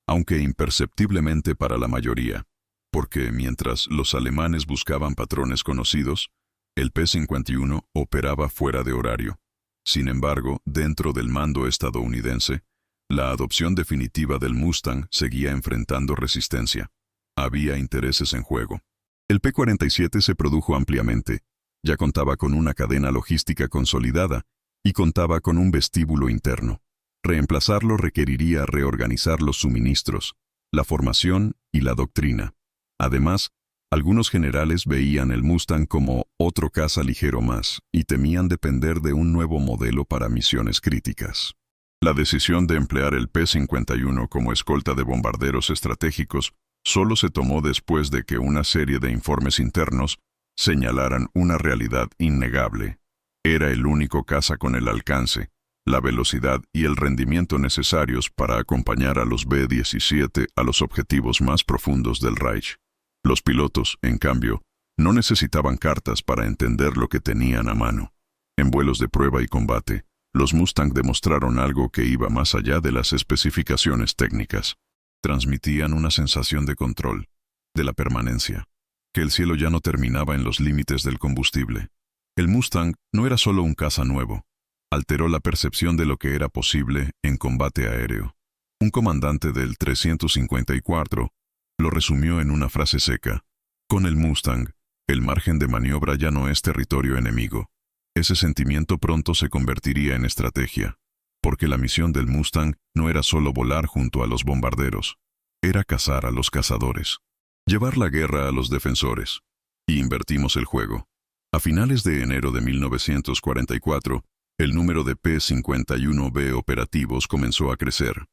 aunque imperceptiblemente para la mayoría, porque mientras los alemanes buscaban patrones conocidos, el P-51 operaba fuera de horario. Sin embargo, dentro del mando estadounidense, la adopción definitiva del Mustang seguía enfrentando resistencia. Había intereses en juego. El P-47 se produjo ampliamente. Ya contaba con una cadena logística consolidada y contaba con un vestíbulo interno. Reemplazarlo requeriría reorganizar los suministros, la formación y la doctrina. Además, algunos generales veían el Mustang como otro caza ligero más y temían depender de un nuevo modelo para misiones críticas. La decisión de emplear el P-51 como escolta de bombarderos estratégicos solo se tomó después de que una serie de informes internos señalaran una realidad innegable. Era el único caza con el alcance, la velocidad y el rendimiento necesarios para acompañar a los B-17 a los objetivos más profundos del Reich. Los pilotos, en cambio, no necesitaban cartas para entender lo que tenían a mano. En vuelos de prueba y combate, los Mustang demostraron algo que iba más allá de las especificaciones técnicas. Transmitían una sensación de control, de la permanencia, que el cielo ya no terminaba en los límites del combustible. El Mustang no era solo un caza nuevo, alteró la percepción de lo que era posible en combate aéreo. Un comandante del 354 lo resumió en una frase seca: con el Mustang, el margen de maniobra ya no es territorio enemigo. Ese sentimiento pronto se convertiría en estrategia, porque la misión del Mustang no era solo volar junto a los bombarderos, era cazar a los cazadores, llevar la guerra a los defensores. Y invertimos el juego. A finales de enero de 1944, el número de P-51B operativos comenzó a crecer.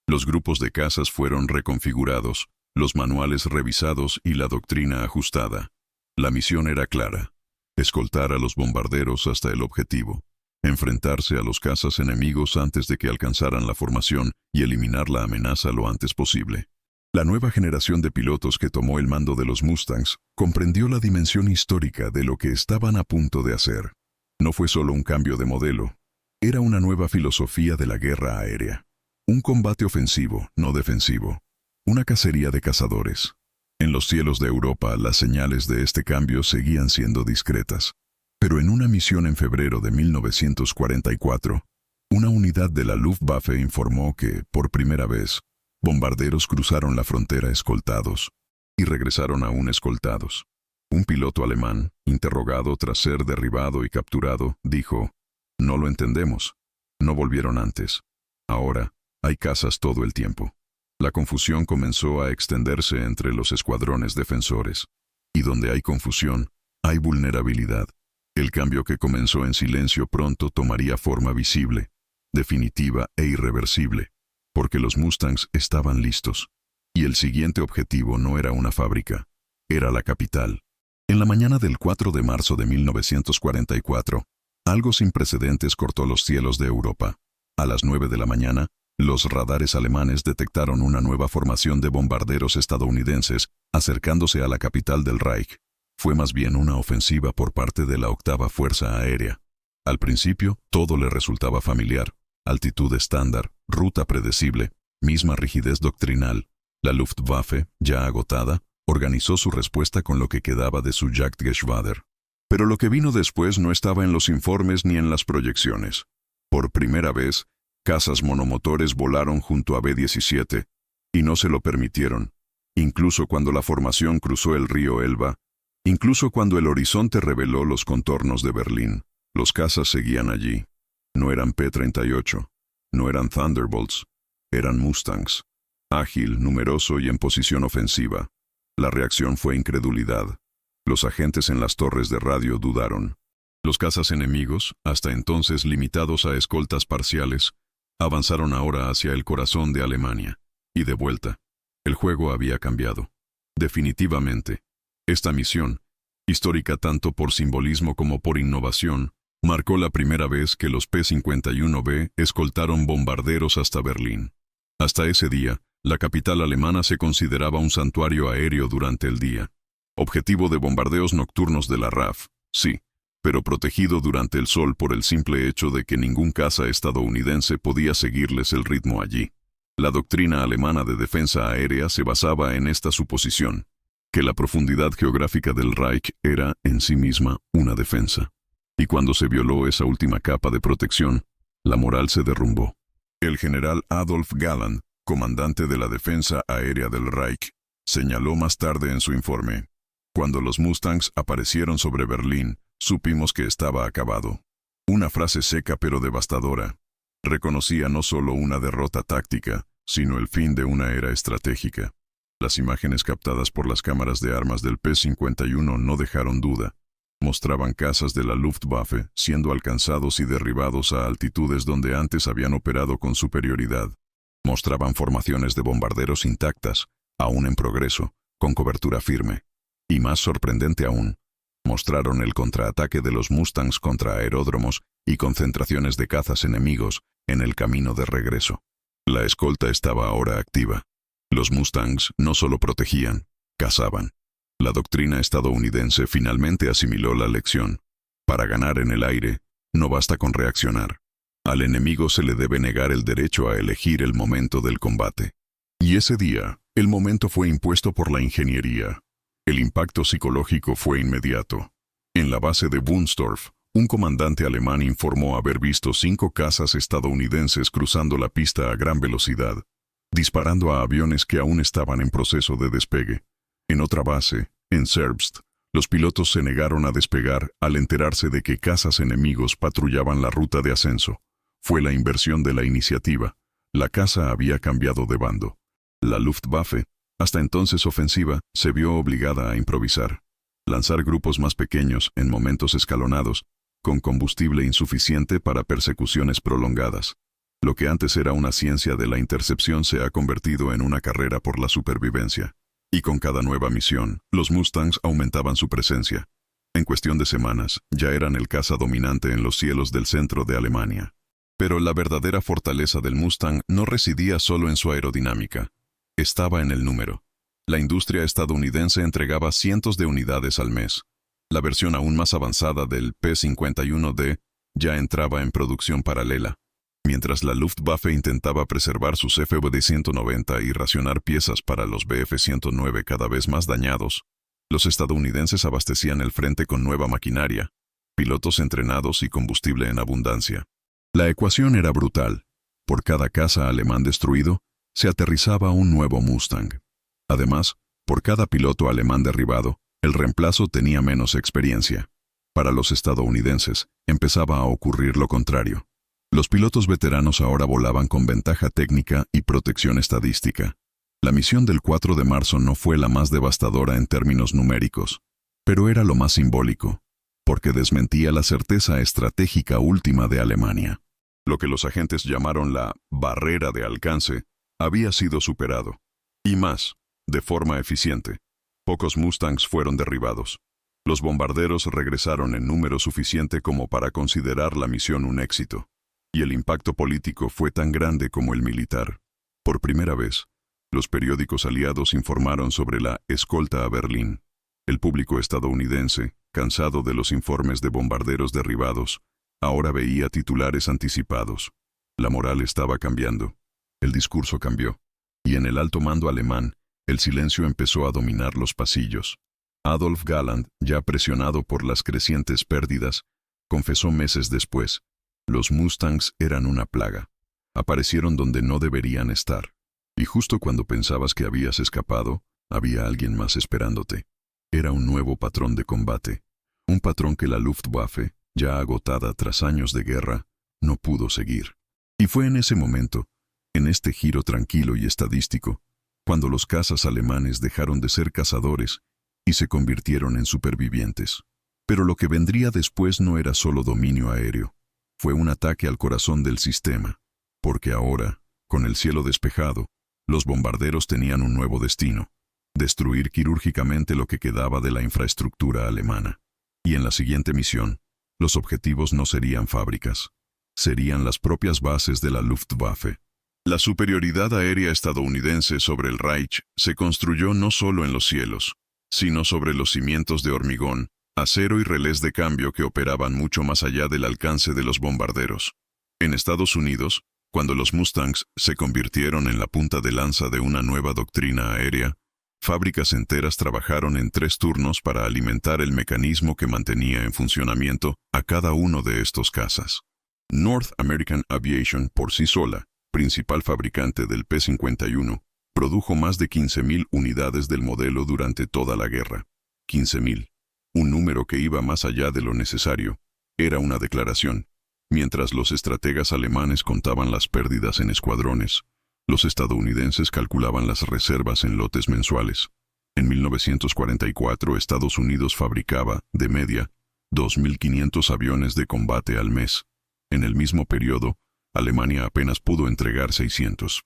Los grupos de cazas fueron reconfigurados, los manuales revisados y la doctrina ajustada. La misión era clara: escoltar a los bombarderos hasta el objetivo, enfrentarse a los cazas enemigos antes de que alcanzaran la formación y eliminar la amenaza lo antes posible. La nueva generación de pilotos que tomó el mando de los Mustangs comprendió la dimensión histórica de lo que estaban a punto de hacer. No fue solo un cambio de modelo, era una nueva filosofía de la guerra aérea. Un combate ofensivo, no defensivo. Una cacería de cazadores. En los cielos de Europa, las señales de este cambio seguían siendo discretas. Pero en una misión en febrero de 1944, una unidad de la Luftwaffe informó que, por primera vez, bombarderos cruzaron la frontera escoltados, y regresaron aún escoltados. Un piloto alemán, interrogado tras ser derribado y capturado, dijo: «No lo entendemos. No volvieron antes. Ahora, hay cazas todo el tiempo». La confusión comenzó a extenderse entre los escuadrones defensores. Y donde hay confusión, hay vulnerabilidad. El cambio que comenzó en silencio pronto tomaría forma visible, definitiva e irreversible, porque los Mustangs estaban listos. Y el siguiente objetivo no era una fábrica, era la capital. En la mañana del 4 de marzo de 1944, algo sin precedentes cortó los cielos de Europa. A las 9 de la mañana, los radares alemanes detectaron una nueva formación de bombarderos estadounidenses acercándose a la capital del Reich. Fue más bien una ofensiva por parte de la octava Fuerza Aérea. Al principio, todo le resultaba familiar: altitud estándar, ruta predecible, misma rigidez doctrinal. La Luftwaffe, ya agotada, organizó su respuesta con lo que quedaba de su Jagdgeschwader. Pero lo que vino después no estaba en los informes ni en las proyecciones. Por primera vez, cazas monomotores volaron junto a B-17, y no se lo permitieron, incluso cuando la formación cruzó el río Elba, incluso cuando el horizonte reveló los contornos de Berlín. Los cazas seguían allí. No eran P-38, no eran Thunderbolts, eran Mustangs. Ágil, numeroso y en posición ofensiva. La reacción fue incredulidad. Los agentes en las torres de radio dudaron. Los cazas enemigos, hasta entonces limitados a escoltas parciales, avanzaron ahora hacia el corazón de Alemania. Y de vuelta, el juego había cambiado. Definitivamente. Esta misión, histórica tanto por simbolismo como por innovación, marcó la primera vez que los P-51B escoltaron bombarderos hasta Berlín. Hasta ese día, la capital alemana se consideraba un santuario aéreo durante el día. Objetivo de bombardeos nocturnos de la RAF, sí, pero protegido durante el sol por el simple hecho de que ningún caza estadounidense podía seguirles el ritmo allí. La doctrina alemana de defensa aérea se basaba en esta suposición, que la profundidad geográfica del Reich era, en sí misma, una defensa. Y cuando se violó esa última capa de protección, la moral se derrumbó. El general Adolf Galland, comandante de la defensa aérea del Reich, señaló más tarde en su informe: cuando los Mustangs aparecieron sobre Berlín, supimos que estaba acabado. Una frase seca pero devastadora. Reconocía no solo una derrota táctica, sino el fin de una era estratégica. Las imágenes captadas por las cámaras de armas del P-51 no dejaron duda. Mostraban cazas de la Luftwaffe siendo alcanzados y derribados a altitudes donde antes habían operado con superioridad. Mostraban formaciones de bombarderos intactas, aún en progreso, con cobertura firme. Y más sorprendente aún, mostraron el contraataque de los Mustangs contra aeródromos y concentraciones de cazas enemigos en el camino de regreso. La escolta estaba ahora activa. Los Mustangs no solo protegían, cazaban. La doctrina estadounidense finalmente asimiló la lección. Para ganar en el aire, no basta con reaccionar. Al enemigo se le debe negar el derecho a elegir el momento del combate. Y ese día, el momento fue impuesto por la ingeniería. El impacto psicológico fue inmediato. En la base de Wunstorf, un comandante alemán informó haber visto 5 cazas estadounidenses cruzando la pista a gran velocidad, disparando a aviones que aún estaban en proceso de despegue. En otra base, en Zerbst, los pilotos se negaron a despegar al enterarse de que cazas enemigos patrullaban la ruta de ascenso. Fue la inversión de la iniciativa. La caza había cambiado de bando. La Luftwaffe, hasta entonces ofensiva, se vio obligada a improvisar. Lanzar grupos más pequeños en momentos escalonados, con combustible insuficiente para persecuciones prolongadas. Lo que antes era una ciencia de la intercepción se ha convertido en una carrera por la supervivencia. Y con cada nueva misión, los Mustangs aumentaban su presencia. En cuestión de semanas, ya eran el caza dominante en los cielos del centro de Alemania. Pero la verdadera fortaleza del Mustang no residía solo en su aerodinámica. Estaba en el número. La industria estadounidense entregaba cientos de unidades al mes. La versión aún más avanzada del P-51D ya entraba en producción paralela. Mientras la Luftwaffe intentaba preservar sus FBD-190 y racionar piezas para los Bf-109 cada vez más dañados, los estadounidenses abastecían el frente con nueva maquinaria, pilotos entrenados y combustible en abundancia. La ecuación era brutal. Por cada caza alemán destruido, se aterrizaba un nuevo Mustang. Además, por cada piloto alemán derribado, el reemplazo tenía menos experiencia. Para los estadounidenses, empezaba a ocurrir lo contrario. Los pilotos veteranos ahora volaban con ventaja técnica y protección estadística. La misión del 4 de marzo no fue la más devastadora en términos numéricos, pero era lo más simbólico, porque desmentía la certeza estratégica última de Alemania. Lo que los agentes llamaron la barrera de alcance había sido superado. Y más, de forma eficiente. Pocos Mustangs fueron derribados. Los bombarderos regresaron en número suficiente como para considerar la misión un éxito. Y el impacto político fue tan grande como el militar. Por primera vez, los periódicos aliados informaron sobre la escolta a Berlín. El público estadounidense, cansado de los informes de bombarderos derribados, ahora veía titulares anticipados. La moral estaba cambiando. El discurso cambió. Y en el alto mando alemán, el silencio empezó a dominar los pasillos. Adolf Galland, ya presionado por las crecientes pérdidas, confesó meses después: los Mustangs eran una plaga. Aparecieron donde no deberían estar. Y justo cuando pensabas que habías escapado, había alguien más esperándote. Era un nuevo patrón de combate. Un patrón que la Luftwaffe, ya agotada tras años de guerra, no pudo seguir. Y fue en ese momento, en este giro tranquilo y estadístico, cuando los cazas alemanes dejaron de ser cazadores y se convirtieron en supervivientes. Pero lo que vendría después no era solo dominio aéreo. Fue un ataque al corazón del sistema. Porque ahora, con el cielo despejado, los bombarderos tenían un nuevo destino: destruir quirúrgicamente lo que quedaba de la infraestructura alemana. Y en la siguiente misión, los objetivos no serían fábricas, serían las propias bases de la Luftwaffe. La superioridad aérea estadounidense sobre el Reich se construyó no solo en los cielos, sino sobre los cimientos de hormigón, acero y relés de cambio que operaban mucho más allá del alcance de los bombarderos. En Estados Unidos, cuando los Mustangs se convirtieron en la punta de lanza de una nueva doctrina aérea, fábricas enteras trabajaron en 3 turnos para alimentar el mecanismo que mantenía en funcionamiento a cada uno de estos cazas. North American Aviation, por sí sola, principal fabricante del P-51, produjo más de 15.000 unidades del modelo durante toda la guerra. 15.000. Un número que iba más allá de lo necesario. Era una declaración. Mientras los estrategas alemanes contaban las pérdidas en escuadrones, los estadounidenses calculaban las reservas en lotes mensuales. En 1944, Estados Unidos fabricaba, de media, 2.500 aviones de combate al mes. En el mismo periodo, Alemania apenas pudo entregar 600.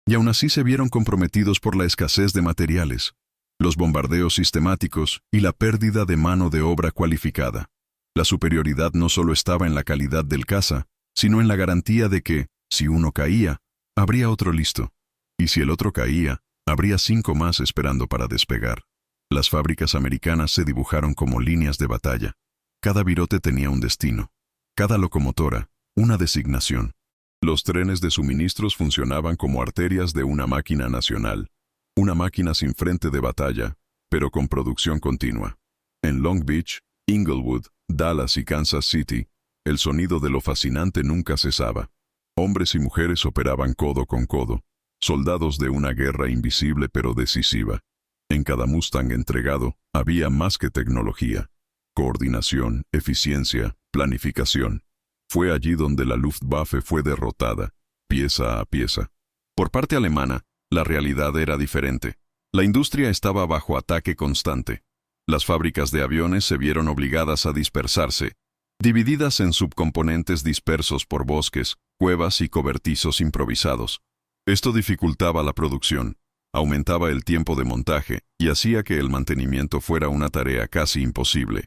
Y aún así se vieron comprometidos por la escasez de materiales, los bombardeos sistemáticos y la pérdida de mano de obra cualificada. La superioridad no solo estaba en la calidad del caza, sino en la garantía de que, si uno caía, habría otro listo. Y si el otro caía, habría 5 más esperando para despegar. Las fábricas americanas se dibujaron como líneas de batalla. Cada virote tenía un destino. Cada locomotora, una designación. Los trenes de suministros funcionaban como arterias de una máquina nacional. Una máquina sin frente de batalla, pero con producción continua. En Long Beach, Inglewood, Dallas y Kansas City, el sonido de lo fascinante nunca cesaba. Hombres y mujeres operaban codo con codo, soldados de una guerra invisible pero decisiva. En cada Mustang entregado había más que tecnología: coordinación, eficiencia, planificación. Fue allí donde la Luftwaffe fue derrotada, pieza a pieza. Por parte alemana, la realidad era diferente. La industria estaba bajo ataque constante. Las fábricas de aviones se vieron obligadas a dispersarse, divididas en subcomponentes dispersos por bosques, cuevas y cobertizos improvisados. Esto dificultaba la producción, aumentaba el tiempo de montaje y hacía que el mantenimiento fuera una tarea casi imposible.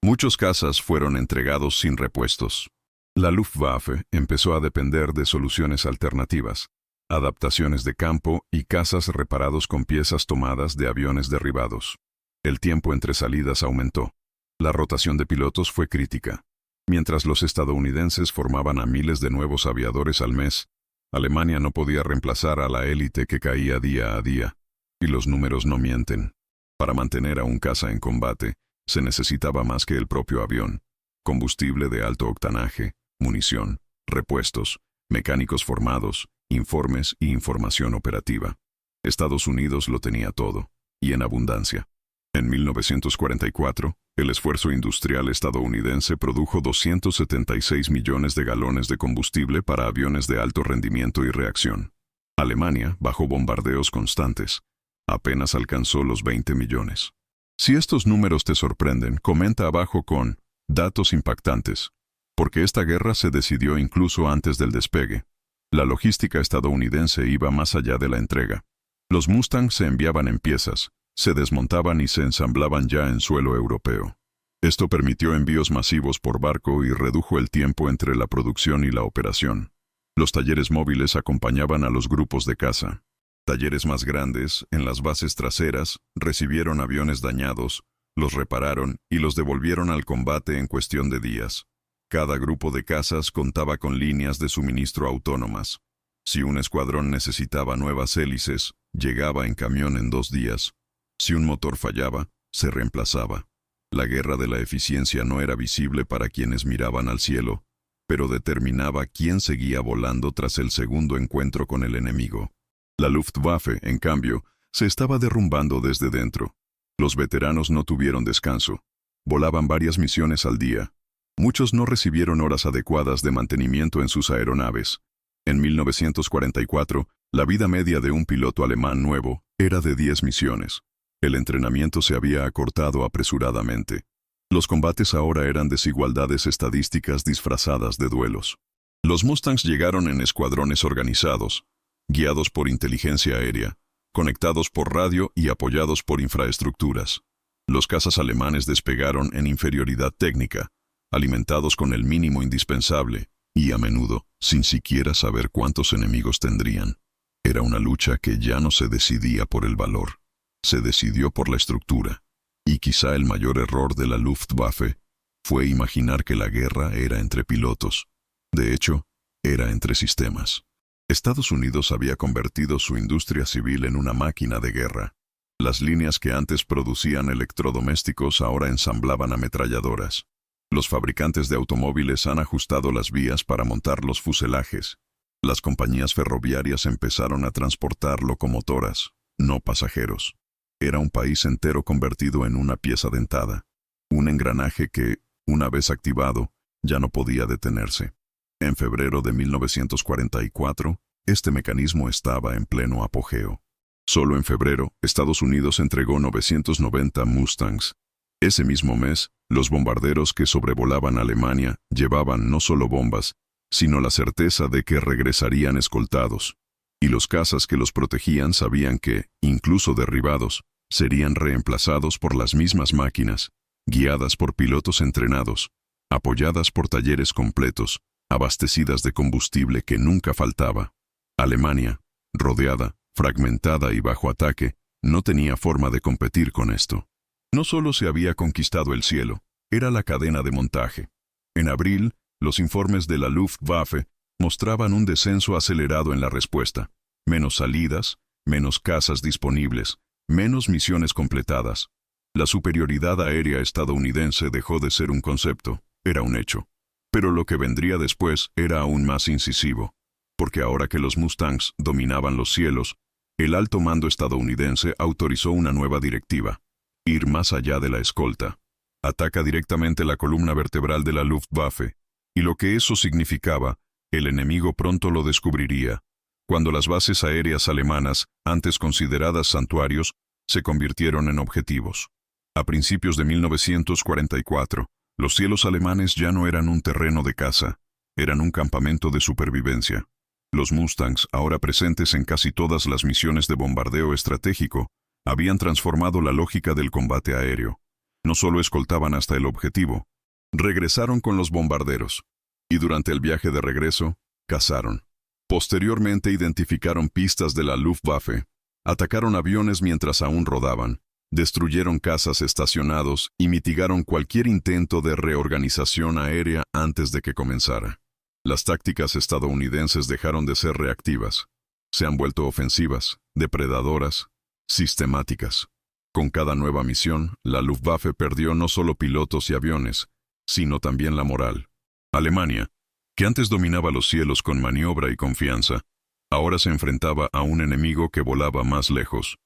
Muchos cazas fueron entregados sin repuestos. La Luftwaffe empezó a depender de soluciones alternativas, adaptaciones de campo y cazas reparados con piezas tomadas de aviones derribados. El tiempo entre salidas aumentó. La rotación de pilotos fue crítica. Mientras los estadounidenses formaban a miles de nuevos aviadores al mes, Alemania no podía reemplazar a la élite que caía día a día. Y los números no mienten. Para mantener a un caza en combate, se necesitaba más que el propio avión: combustible de alto octanaje, munición, repuestos, mecánicos formados, informes y información operativa. Estados Unidos lo tenía todo, y en abundancia. En 1944, el esfuerzo industrial estadounidense produjo 276 millones de galones de combustible para aviones de alto rendimiento y reacción. Alemania, bajo bombardeos constantes, apenas alcanzó los 20 millones. Si estos números te sorprenden, comenta abajo con datos impactantes, porque esta guerra se decidió incluso antes del despegue. La logística estadounidense iba más allá de la entrega. Los Mustangs se enviaban en piezas, se desmontaban y se ensamblaban ya en suelo europeo. Esto permitió envíos masivos por barco y redujo el tiempo entre la producción y la operación. Los talleres móviles acompañaban a los grupos de caza. Talleres más grandes, en las bases traseras, recibieron aviones dañados, los repararon y los devolvieron al combate en cuestión de días. Cada grupo de cazas contaba con líneas de suministro autónomas. Si un escuadrón necesitaba nuevas hélices, llegaba en camión en 2 días. Si un motor fallaba, se reemplazaba. La guerra de la eficiencia no era visible para quienes miraban al cielo, pero determinaba quién seguía volando tras el segundo encuentro con el enemigo. La Luftwaffe, en cambio, se estaba derrumbando desde dentro. Los veteranos no tuvieron descanso. Volaban varias misiones al día. Muchos no recibieron horas adecuadas de mantenimiento en sus aeronaves. En 1944, la vida media de un piloto alemán nuevo era de 10 misiones. El entrenamiento se había acortado apresuradamente. Los combates ahora eran desigualdades estadísticas disfrazadas de duelos. Los Mustangs llegaron en escuadrones organizados, guiados por inteligencia aérea, conectados por radio y apoyados por infraestructuras. Los cazas alemanes despegaron en inferioridad técnica, alimentados con el mínimo indispensable, y a menudo, sin siquiera saber cuántos enemigos tendrían. Era una lucha que ya no se decidía por el valor, se decidió por la estructura. Y quizá el mayor error de la Luftwaffe fue imaginar que la guerra era entre pilotos. De hecho, era entre sistemas. Estados Unidos había convertido su industria civil en una máquina de guerra. Las líneas que antes producían electrodomésticos ahora ensamblaban ametralladoras. Los fabricantes de automóviles han ajustado las vías para montar los fuselajes. Las compañías ferroviarias empezaron a transportar locomotoras, no pasajeros. Era un país entero convertido en una pieza dentada, un engranaje que, una vez activado, ya no podía detenerse. En febrero de 1944, este mecanismo estaba en pleno apogeo. Solo en febrero, Estados Unidos entregó 990 Mustangs. Ese mismo mes, los bombarderos que sobrevolaban Alemania llevaban no solo bombas, sino la certeza de que regresarían escoltados. Y los cazas que los protegían sabían que, incluso derribados, serían reemplazados por las mismas máquinas, guiadas por pilotos entrenados, apoyadas por talleres completos, abastecidas de combustible que nunca faltaba. Alemania, rodeada, fragmentada y bajo ataque, no tenía forma de competir con esto. No solo se había conquistado el cielo, era la cadena de montaje. En abril, los informes de la Luftwaffe mostraban un descenso acelerado en la respuesta. Menos salidas, menos cazas disponibles, menos misiones completadas. La superioridad aérea estadounidense dejó de ser un concepto, era un hecho. Pero lo que vendría después era aún más incisivo, porque ahora que los Mustangs dominaban los cielos, el alto mando estadounidense autorizó una nueva directiva: ir más allá de la escolta. Ataca directamente la columna vertebral de la Luftwaffe, y lo que eso significaba, el enemigo pronto lo descubriría, cuando las bases aéreas alemanas, antes consideradas santuarios, se convirtieron en objetivos. A principios de 1944, los cielos alemanes ya no eran un terreno de caza, eran un campamento de supervivencia. Los Mustangs, ahora presentes en casi todas las misiones de bombardeo estratégico, habían transformado la lógica del combate aéreo. No solo escoltaban hasta el objetivo, regresaron con los bombarderos, y durante el viaje de regreso, cazaron. Posteriormente identificaron pistas de la Luftwaffe, atacaron aviones mientras aún rodaban, destruyeron cazas estacionados y mitigaron cualquier intento de reorganización aérea antes de que comenzara. Las tácticas estadounidenses dejaron de ser reactivas. Se han vuelto ofensivas, depredadoras, sistemáticas. Con cada nueva misión, la Luftwaffe perdió no solo pilotos y aviones, sino también la moral. Alemania, que antes dominaba los cielos con maniobra y confianza, ahora se enfrentaba a un enemigo que volaba más lejos,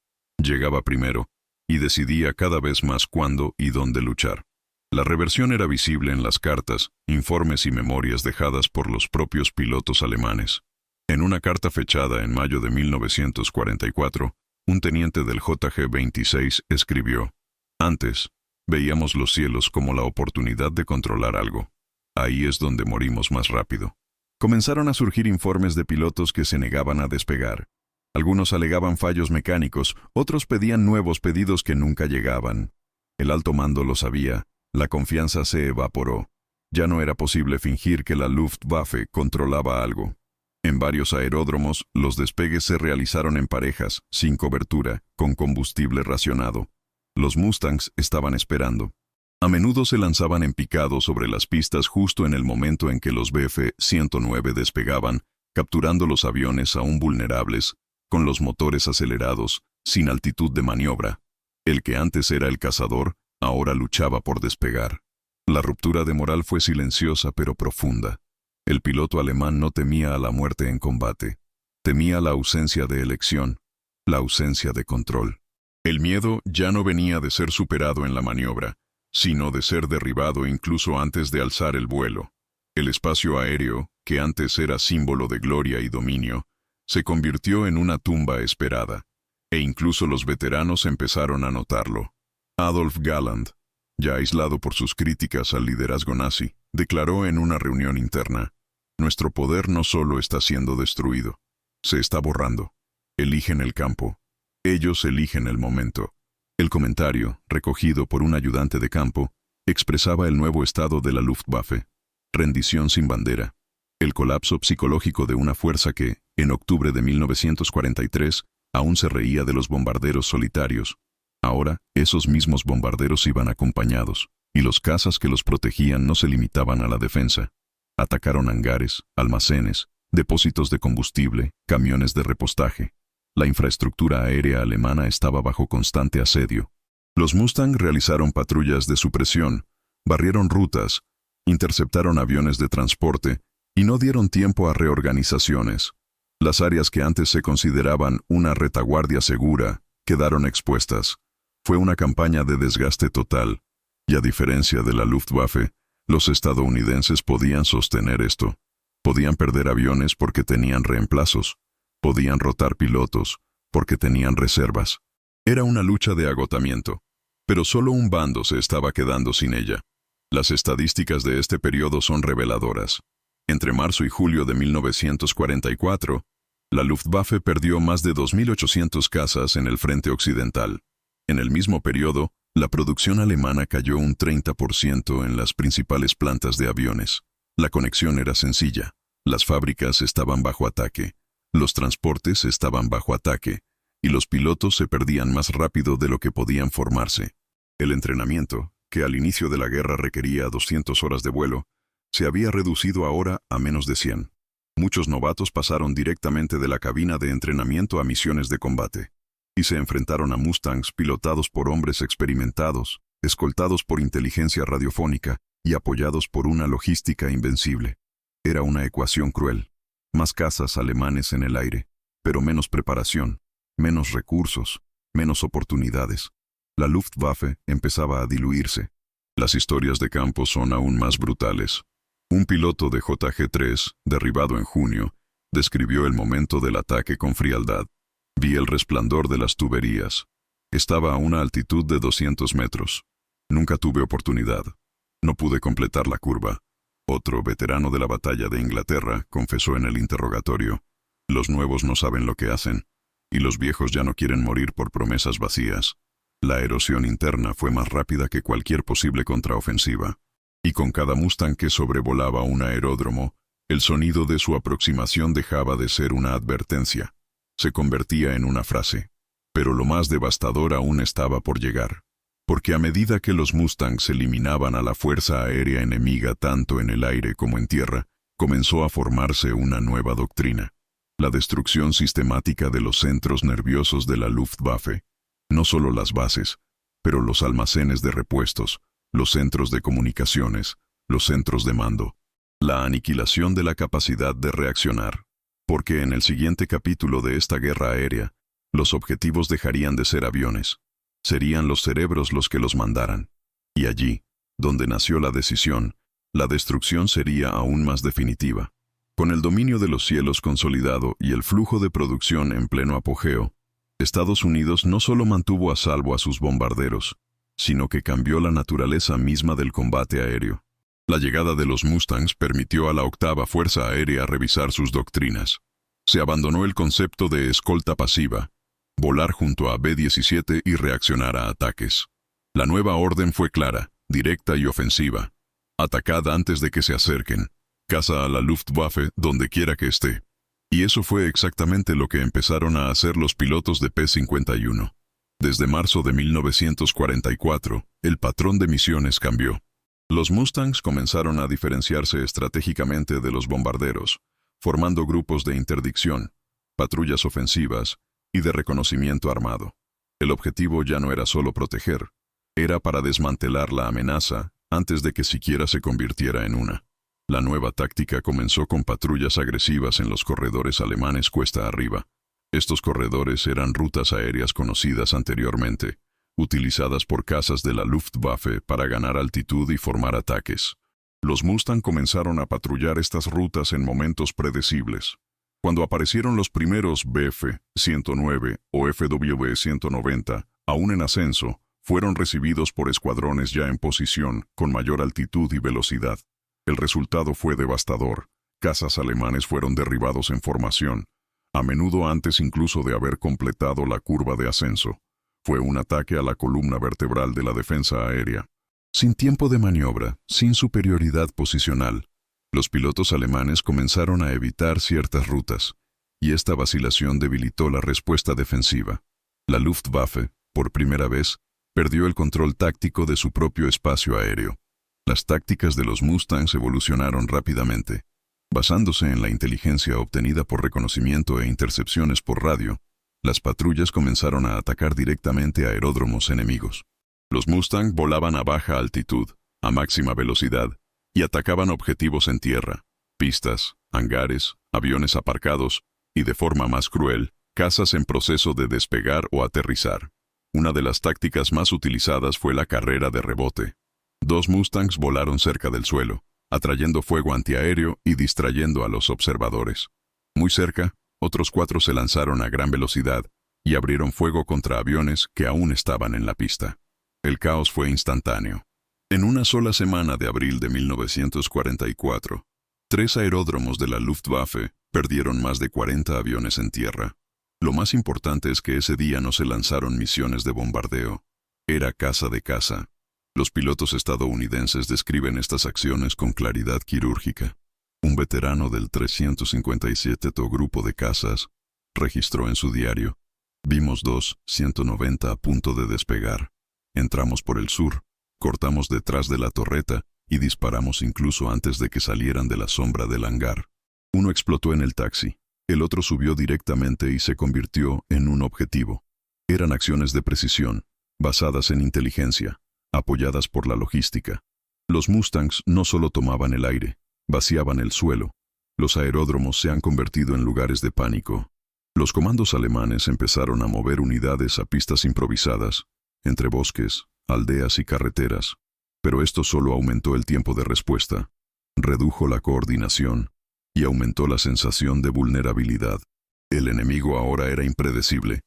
llegaba primero, y decidía cada vez más cuándo y dónde luchar. La reversión era visible en las cartas, informes y memorias dejadas por los propios pilotos alemanes. En una carta fechada en mayo de 1944, un teniente del JG-26 escribió: «Antes, veíamos los cielos como la oportunidad de controlar algo. Ahí es donde morimos más rápido». Comenzaron a surgir informes de pilotos que se negaban a despegar. Algunos alegaban fallos mecánicos, otros pedían nuevos pedidos que nunca llegaban. El alto mando lo sabía, la confianza se evaporó. Ya no era posible fingir que la Luftwaffe controlaba algo. En varios aeródromos, los despegues se realizaron en parejas, sin cobertura, con combustible racionado. Los Mustangs estaban esperando. A menudo se lanzaban en picado sobre las pistas justo en el momento en que los Bf-109 despegaban, capturando los aviones aún vulnerables, con los motores acelerados, sin altitud de maniobra. El que antes era el cazador, ahora luchaba por despegar. La ruptura de moral fue silenciosa pero profunda. El piloto alemán no temía a la muerte en combate. Temía la ausencia de elección, la ausencia de control. El miedo ya no venía de ser superado en la maniobra, sino de ser derribado incluso antes de alzar el vuelo. El espacio aéreo, que antes era símbolo de gloria y dominio, se convirtió en una tumba esperada, e incluso los veteranos empezaron a notarlo. Adolf Galland, ya aislado por sus críticas al liderazgo nazi, declaró en una reunión interna: «Nuestro poder no solo está siendo destruido, se está borrando. Eligen el campo. Ellos eligen el momento». El comentario, recogido por un ayudante de campo, expresaba el nuevo estado de la Luftwaffe: rendición sin bandera. El colapso psicológico de una fuerza que, en octubre de 1943, aún se reía de los bombarderos solitarios. Ahora, esos mismos bombarderos iban acompañados, y los cazas que los protegían no se limitaban a la defensa. Atacaron hangares, almacenes, depósitos de combustible, camiones de repostaje. La infraestructura aérea alemana estaba bajo constante asedio. Los Mustang realizaron patrullas de supresión, barrieron rutas, interceptaron aviones de transporte y no dieron tiempo a reorganizaciones. Las áreas que antes se consideraban una retaguardia segura quedaron expuestas. Fue una campaña de desgaste total, y a diferencia de la Luftwaffe, los estadounidenses podían sostener esto. Podían perder aviones porque tenían reemplazos. Podían rotar pilotos porque tenían reservas. Era una lucha de agotamiento, pero solo un bando se estaba quedando sin ella. Las estadísticas de este periodo son reveladoras. Entre marzo y julio de 1944, la Luftwaffe perdió más de 2.800 cazas en el frente occidental. En el mismo periodo, la producción alemana cayó un 30% en las principales plantas de aviones. La conexión era sencilla. Las fábricas estaban bajo ataque, los transportes estaban bajo ataque, y los pilotos se perdían más rápido de lo que podían formarse. El entrenamiento, que al inicio de la guerra requería 200 horas de vuelo, se había reducido ahora a menos de 100. Muchos novatos pasaron directamente de la cabina de entrenamiento a misiones de combate, y se enfrentaron a Mustangs pilotados por hombres experimentados, escoltados por inteligencia radiofónica y apoyados por una logística invencible. Era una ecuación cruel. Más cazas alemanes en el aire, pero menos preparación, menos recursos, menos oportunidades. La Luftwaffe empezaba a diluirse. Las historias de campo son aún más brutales. Un piloto de JG-3, derribado en junio, describió el momento del ataque con frialdad. Vi el resplandor de las tuberías. Estaba a una altitud de 200 metros. Nunca tuve oportunidad. No pude completar la curva. Otro veterano de la batalla de Inglaterra confesó en el interrogatorio: los nuevos no saben lo que hacen, y los viejos ya no quieren morir por promesas vacías. La erosión interna fue más rápida que cualquier posible contraofensiva, y con cada Mustang que sobrevolaba un aeródromo, el sonido de su aproximación dejaba de ser una advertencia. Se convertía en una frase. Pero lo más devastador aún estaba por llegar. Porque a medida que los Mustangs eliminaban a la fuerza aérea enemiga tanto en el aire como en tierra, comenzó a formarse una nueva doctrina: la destrucción sistemática de los centros nerviosos de la Luftwaffe. No solo las bases, pero los almacenes de repuestos, los centros de comunicaciones, los centros de mando. La aniquilación de la capacidad de reaccionar. Porque en el siguiente capítulo de esta guerra aérea, los objetivos dejarían de ser aviones. Serían los cerebros los que los mandaran. Y allí, donde nació la decisión, la destrucción sería aún más definitiva. Con el dominio de los cielos consolidado y el flujo de producción en pleno apogeo, Estados Unidos no solo mantuvo a salvo a sus bombarderos, sino que cambió la naturaleza misma del combate aéreo. La llegada de los Mustangs permitió a la octava Fuerza Aérea revisar sus doctrinas. Se abandonó el concepto de escolta pasiva, volar junto a B-17 y reaccionar a ataques. La nueva orden fue clara, directa y ofensiva. Atacad antes de que se acerquen. Caza a la Luftwaffe donde quiera que esté. Y eso fue exactamente lo que empezaron a hacer los pilotos de P-51. Desde marzo de 1944, el patrón de misiones cambió. Los Mustangs comenzaron a diferenciarse estratégicamente de los bombarderos, formando grupos de interdicción, patrullas ofensivas y de reconocimiento armado. El objetivo ya no era solo proteger, era para desmantelar la amenaza antes de que siquiera se convirtiera en una. La nueva táctica comenzó con patrullas agresivas en los corredores alemanes cuesta arriba. Estos corredores eran rutas aéreas conocidas anteriormente, utilizadas por cazas de la Luftwaffe para ganar altitud y formar ataques. Los Mustang comenzaron a patrullar estas rutas en momentos predecibles. Cuando aparecieron los primeros Bf-109 o Fw-190, aún en ascenso, fueron recibidos por escuadrones ya en posición, con mayor altitud y velocidad. El resultado fue devastador. Cazas alemanes fueron derribados en formación, a menudo antes incluso de haber completado la curva de ascenso. Fue un ataque a la columna vertebral de la defensa aérea. Sin tiempo de maniobra, sin superioridad posicional, los pilotos alemanes comenzaron a evitar ciertas rutas, y esta vacilación debilitó la respuesta defensiva. La Luftwaffe, por primera vez, perdió el control táctico de su propio espacio aéreo. Las tácticas de los Mustangs evolucionaron rápidamente. Basándose en la inteligencia obtenida por reconocimiento e intercepciones por radio, las patrullas comenzaron a atacar directamente a aeródromos enemigos. Los Mustang volaban a baja altitud, a máxima velocidad, y atacaban objetivos en tierra, pistas, hangares, aviones aparcados, y de forma más cruel, cazas en proceso de despegar o aterrizar. Una de las tácticas más utilizadas fue la carrera de rebote. 2 Mustangs volaron cerca del suelo, atrayendo fuego antiaéreo y distrayendo a los observadores. Muy cerca, otros 4 se lanzaron a gran velocidad y abrieron fuego contra aviones que aún estaban en la pista. El caos fue instantáneo. En una sola semana de abril de 1944, 3 aeródromos de la Luftwaffe perdieron más de 40 aviones en tierra. Lo más importante es que ese día no se lanzaron misiones de bombardeo. Era caza de caza. Los pilotos estadounidenses describen estas acciones con claridad quirúrgica. Un veterano del 357 Grupo de Cazas registró en su diario: vimos 2 190 a punto de despegar. Entramos por el sur, cortamos detrás de la torreta y disparamos incluso antes de que salieran de la sombra del hangar. Uno explotó en el taxi, el otro subió directamente y se convirtió en un objetivo. Eran acciones de precisión, basadas en inteligencia, apoyadas por la logística. Los Mustangs no solo tomaban el aire, vaciaban el suelo. Los aeródromos se han convertido en lugares de pánico. Los comandos alemanes empezaron a mover unidades a pistas improvisadas, entre bosques, aldeas y carreteras, pero esto solo aumentó el tiempo de respuesta, redujo la coordinación y aumentó la sensación de vulnerabilidad. El enemigo ahora era impredecible,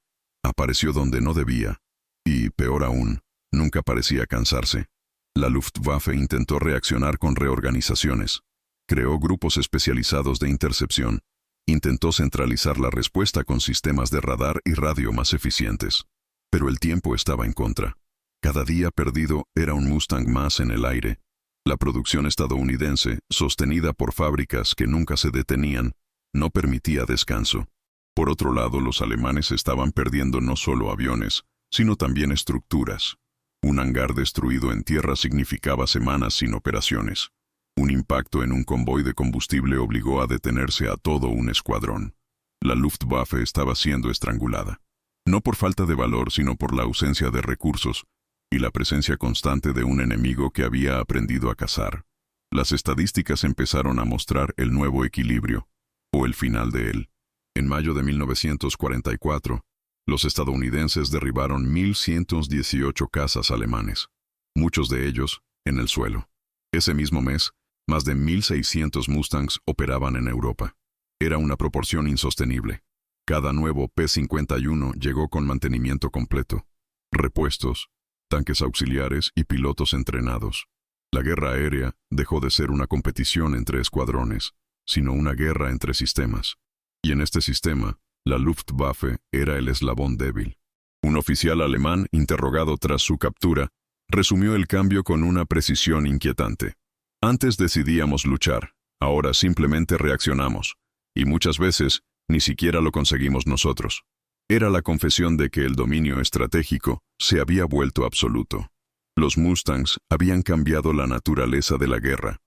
apareció donde no debía, y, peor aún, nunca parecía cansarse. La Luftwaffe intentó reaccionar con reorganizaciones, creó grupos especializados de intercepción, intentó centralizar la respuesta con sistemas de radar y radio más eficientes. Pero el tiempo estaba en contra. Cada día perdido era un Mustang más en el aire. La producción estadounidense, sostenida por fábricas que nunca se detenían, no permitía descanso. Por otro lado, los alemanes estaban perdiendo no solo aviones, sino también estructuras. Un hangar destruido en tierra significaba semanas sin operaciones. Un impacto en un convoy de combustible obligó a detenerse a todo un escuadrón. La Luftwaffe estaba siendo estrangulada. No por falta de valor, sino por la ausencia de recursos y la presencia constante de un enemigo que había aprendido a cazar. Las estadísticas empezaron a mostrar el nuevo equilibrio, o el final de él. En mayo de 1944, los estadounidenses derribaron 1.118 cazas alemanes, muchos de ellos en el suelo. Ese mismo mes, más de 1.600 Mustangs operaban en Europa. Era una proporción insostenible. Cada nuevo P-51 llegó con mantenimiento completo, repuestos, tanques auxiliares y pilotos entrenados. La guerra aérea dejó de ser una competición entre escuadrones, sino una guerra entre sistemas. Y en este sistema, la Luftwaffe era el eslabón débil. Un oficial alemán, interrogado tras su captura, resumió el cambio con una precisión inquietante. Antes decidíamos luchar, ahora simplemente reaccionamos, y muchas veces ni siquiera lo conseguimos nosotros. Era la confesión de que el dominio estratégico se había vuelto absoluto. Los Mustangs habían cambiado la naturaleza de la guerra.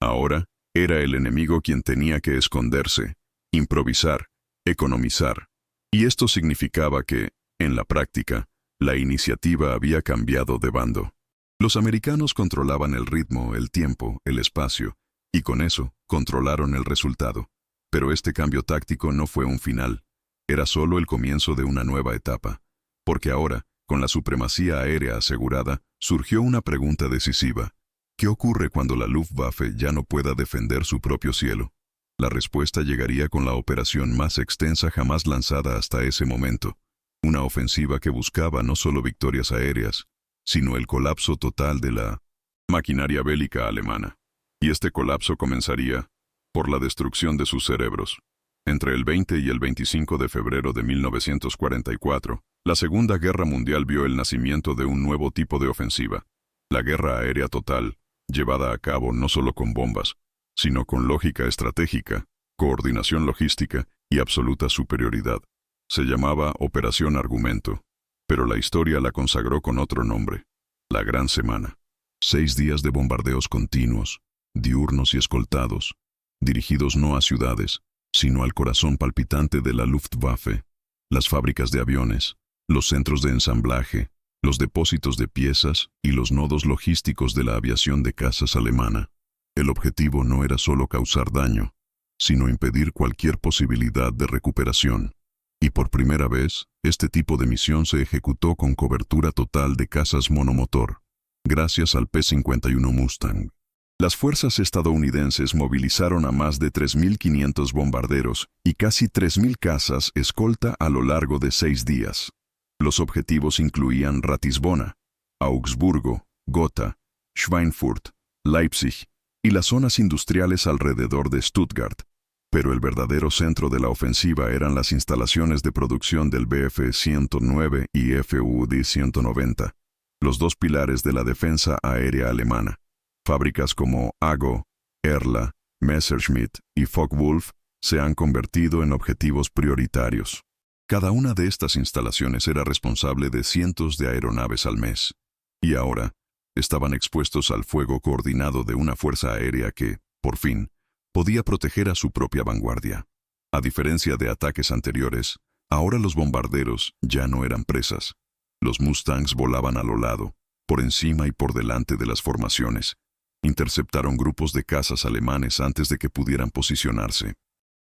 Ahora era el enemigo quien tenía que esconderse, improvisar, economizar. Y esto significaba que, en la práctica, La iniciativa había cambiado de bando. Los americanos controlaban el ritmo, el tiempo, el espacio, y con eso controlaron el resultado. Pero este cambio táctico no fue un final. Era solo el comienzo de una nueva etapa. Porque ahora, con la supremacía aérea asegurada, surgió una pregunta decisiva. ¿Qué ocurre cuando la Luftwaffe ya no pueda defender su propio cielo? La respuesta llegaría con la operación más extensa jamás lanzada hasta ese momento. Una ofensiva que buscaba no solo victorias aéreas, sino el colapso total de la maquinaria bélica alemana. Y este colapso comenzaría por la destrucción de sus cerebros. Entre el 20 y el 25 de febrero de 1944, la Segunda Guerra Mundial vio el nacimiento de un nuevo tipo de ofensiva. La guerra aérea total, llevada a cabo no solo con bombas, sino con lógica estratégica, coordinación logística y absoluta superioridad. Se llamaba Operación Argumento, pero la historia la consagró con otro nombre: la Gran Semana. 6 días de bombardeos continuos, diurnos y escoltados, dirigidos no a ciudades, sino al corazón palpitante de la Luftwaffe, las fábricas de aviones, los centros de ensamblaje, los depósitos de piezas y los nodos logísticos de la aviación de cazas alemana. El objetivo no era solo causar daño, sino impedir cualquier posibilidad de recuperación. Y por primera vez, este tipo de misión se ejecutó con cobertura total de cazas monomotor, gracias al P-51 Mustang. Las fuerzas estadounidenses movilizaron a más de 3.500 bombarderos y casi 3.000 cazas escolta a lo largo de 6 días. Los objetivos incluían Ratisbona, Augsburgo, Gotha, Schweinfurt, Leipzig y las zonas industriales alrededor de Stuttgart. Pero el verdadero centro de la ofensiva eran las instalaciones de producción del Bf-109 y Fud-190, los dos pilares de la defensa aérea alemana. Fábricas como AGO, Erla, Messerschmitt y Focke-Wulf se han convertido en objetivos prioritarios. Cada una de estas instalaciones era responsable de cientos de aeronaves al mes. Y ahora, estaban expuestos al fuego coordinado de una fuerza aérea que, por fin, podía proteger a su propia vanguardia. A diferencia de ataques anteriores, ahora los bombarderos ya no eran presas. Los Mustangs volaban a lo lado, por encima y por delante de las formaciones. Interceptaron grupos de cazas alemanes antes de que pudieran posicionarse.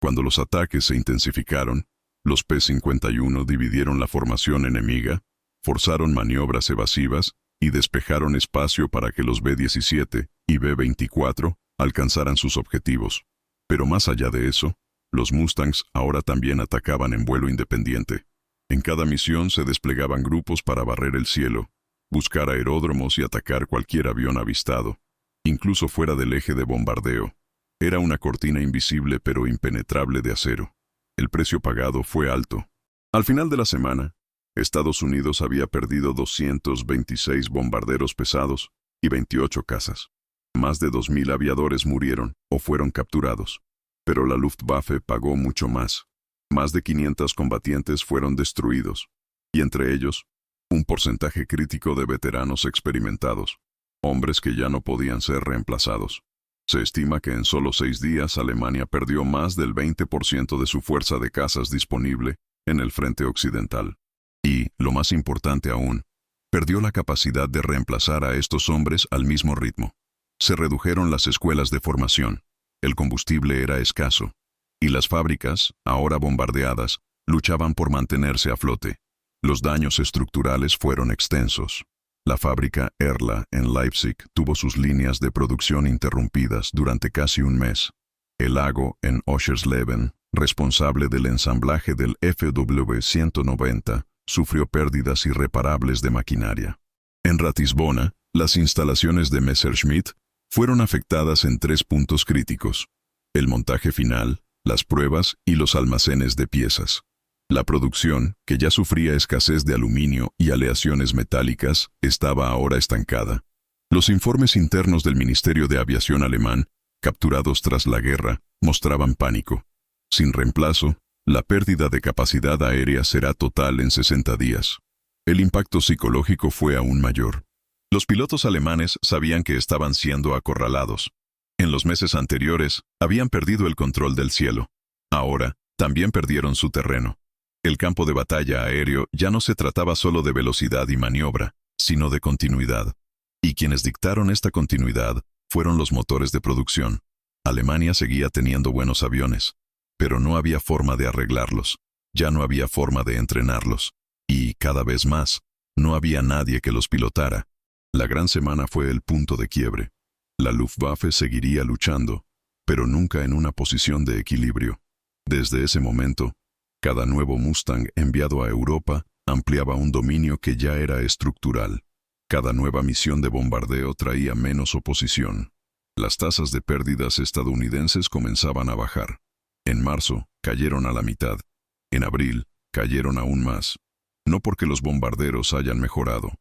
Cuando los ataques se intensificaron, los P-51 dividieron la formación enemiga, forzaron maniobras evasivas y despejaron espacio para que los B-17 y B-24 alcanzaran sus objetivos. Pero más allá de eso, los Mustangs ahora también atacaban en vuelo independiente. En cada misión se desplegaban grupos para barrer el cielo, buscar aeródromos y atacar cualquier avión avistado, incluso fuera del eje de bombardeo. Era una cortina invisible pero impenetrable de acero. El precio pagado fue alto. Al final de la semana, Estados Unidos había perdido 226 bombarderos pesados y 28 cazas. Más de 2.000 aviadores murieron o fueron capturados. Pero la Luftwaffe pagó mucho más. Más de 500 combatientes fueron destruidos, y entre ellos, un porcentaje crítico de veteranos experimentados, hombres que ya no podían ser reemplazados. Se estima que en solo 6 días Alemania perdió más del 20% de su fuerza de cazas disponible en el frente occidental. Y, lo más importante aún, perdió la capacidad de reemplazar a estos hombres al mismo ritmo. Se redujeron las escuelas de formación, el combustible era escaso, y las fábricas, ahora bombardeadas, luchaban por mantenerse a flote. Los daños estructurales fueron extensos. La fábrica Erla en Leipzig tuvo sus líneas de producción interrumpidas durante casi un mes. El AGO en Oschersleben, responsable del ensamblaje del Fw-190, sufrió pérdidas irreparables de maquinaria. En Ratisbona, las instalaciones de Messerschmitt fueron afectadas en 3 puntos críticos: el montaje final, las pruebas y los almacenes de piezas. La producción, que ya sufría escasez de aluminio y aleaciones metálicas, estaba ahora estancada. Los informes internos del Ministerio de Aviación alemán, capturados tras la guerra, mostraban pánico. Sin reemplazo, la pérdida de capacidad aérea será total en 60 días. El impacto psicológico fue aún mayor. Los pilotos alemanes sabían que estaban siendo acorralados. En los meses anteriores, habían perdido el control del cielo. Ahora, también perdieron su terreno. El campo de batalla aéreo ya no se trataba solo de velocidad y maniobra, sino de continuidad. Y quienes dictaron esta continuidad fueron los motores de producción. Alemania seguía teniendo buenos aviones, pero no había forma de arreglarlos, ya no había forma de entrenarlos, y, cada vez más, no había nadie que los pilotara. La gran semana fue el punto de quiebre. La Luftwaffe seguiría luchando, pero nunca en una posición de equilibrio. Desde ese momento, cada nuevo Mustang enviado a Europa ampliaba un dominio que ya era estructural. Cada nueva misión de bombardeo traía menos oposición. Las tasas de pérdidas estadounidenses comenzaban a bajar. En marzo, cayeron a la mitad. En abril, cayeron aún más. No porque los bombarderos hayan mejorado,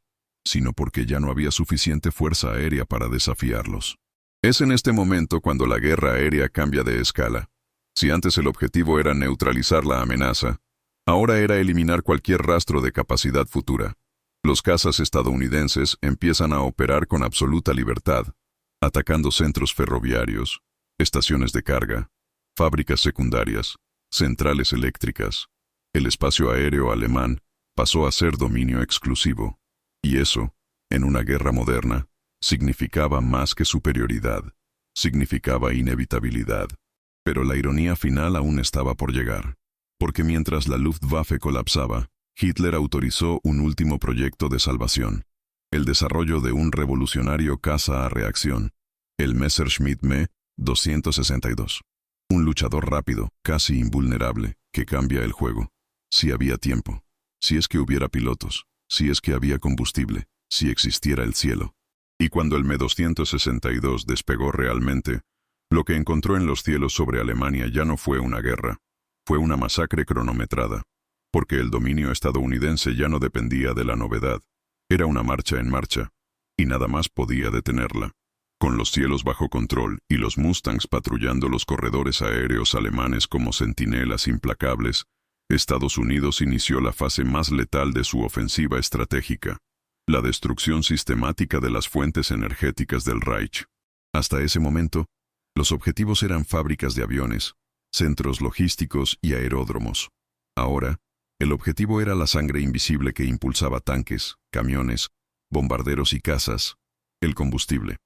sino porque ya no había suficiente fuerza aérea para desafiarlos. Es en este momento cuando la guerra aérea cambia de escala. Si antes el objetivo era neutralizar la amenaza, ahora era eliminar cualquier rastro de capacidad futura. Los cazas estadounidenses empiezan a operar con absoluta libertad, atacando centros ferroviarios, estaciones de carga, fábricas secundarias, centrales eléctricas. El espacio aéreo alemán pasó a ser dominio exclusivo, y eso, en una guerra moderna, significaba más que superioridad, significaba inevitabilidad. Pero la ironía final aún estaba por llegar, porque mientras la Luftwaffe colapsaba, Hitler autorizó un último proyecto de salvación, el desarrollo de un revolucionario caza a reacción, el Messerschmitt Me 262. Un luchador rápido, casi invulnerable, que cambia el juego. Si había tiempo, si es que hubiera pilotos, si es que había combustible, si existiera el cielo. Y cuando el Me-262 despegó realmente, lo que encontró en los cielos sobre Alemania ya no fue una guerra, fue una masacre cronometrada, porque el dominio estadounidense ya no dependía de la novedad, era una marcha en marcha, y nada más podía detenerla. Con los cielos bajo control y los Mustangs patrullando los corredores aéreos alemanes como centinelas implacables, Estados Unidos inició la fase más letal de su ofensiva estratégica, la destrucción sistemática de las fuentes energéticas del Reich. Hasta ese momento, los objetivos eran fábricas de aviones, centros logísticos y aeródromos. Ahora, el objetivo era la sangre invisible que impulsaba tanques, camiones, bombarderos y cazas, el combustible.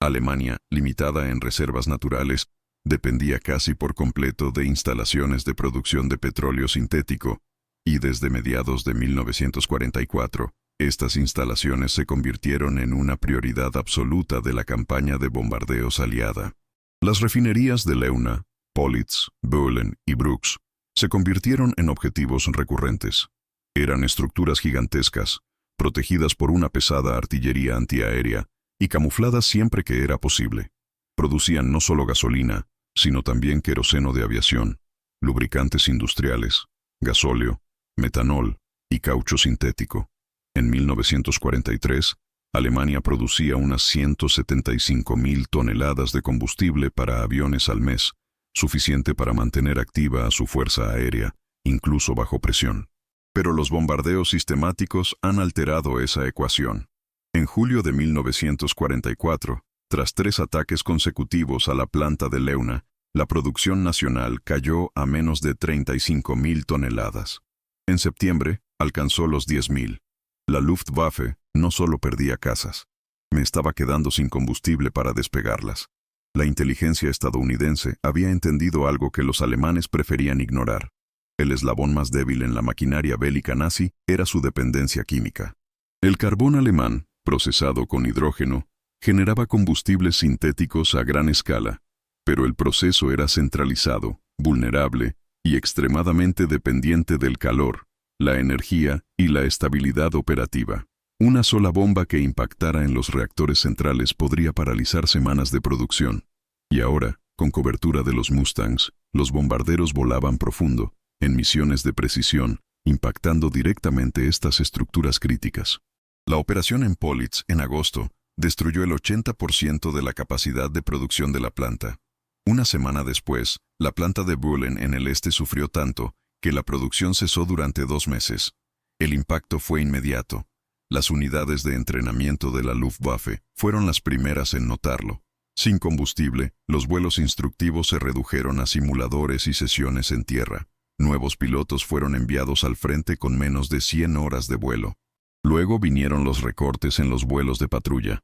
Alemania, limitada en reservas naturales, dependía casi por completo de instalaciones de producción de petróleo sintético, y desde mediados de 1944, estas instalaciones se convirtieron en una prioridad absoluta de la campaña de bombardeos aliada. Las refinerías de Leuna, Politz, Böhlen y Brooks se convirtieron en objetivos recurrentes. Eran estructuras gigantescas, protegidas por una pesada artillería antiaérea y camufladas siempre que era posible. Producían no solo gasolina, sino también queroseno de aviación, lubricantes industriales, gasóleo, metanol y caucho sintético. En 1943, Alemania producía unas 175.000 toneladas de combustible para aviones al mes, suficiente para mantener activa a su fuerza aérea, incluso bajo presión. Pero los bombardeos sistemáticos han alterado esa ecuación. En julio de 1944, tras 3 ataques consecutivos a la planta de Leuna, la producción nacional cayó a menos de 35.000 toneladas. En septiembre, alcanzó los 10.000. La Luftwaffe no solo perdía cazas, me estaba quedando sin combustible para despegarlas. La inteligencia estadounidense había entendido algo que los alemanes preferían ignorar. El eslabón más débil en la maquinaria bélica nazi era su dependencia química. El carbón alemán, procesado con hidrógeno, generaba combustibles sintéticos a gran escala, pero el proceso era centralizado, vulnerable y extremadamente dependiente del calor, la energía y la estabilidad operativa. Una sola bomba que impactara en los reactores centrales podría paralizar semanas de producción. Y ahora, con cobertura de los Mustangs, los bombarderos volaban profundo, en misiones de precisión, impactando directamente estas estructuras críticas. La operación en Politz, en agosto, destruyó el 80% de la capacidad de producción de la planta. Una semana después, la planta de Böhlen en el este sufrió tanto que la producción cesó durante 2 meses. El impacto fue inmediato. Las unidades de entrenamiento de la Luftwaffe fueron las primeras en notarlo. Sin combustible, los vuelos instructivos se redujeron a simuladores y sesiones en tierra. Nuevos pilotos fueron enviados al frente con menos de 100 horas de vuelo. Luego vinieron los recortes en los vuelos de patrulla.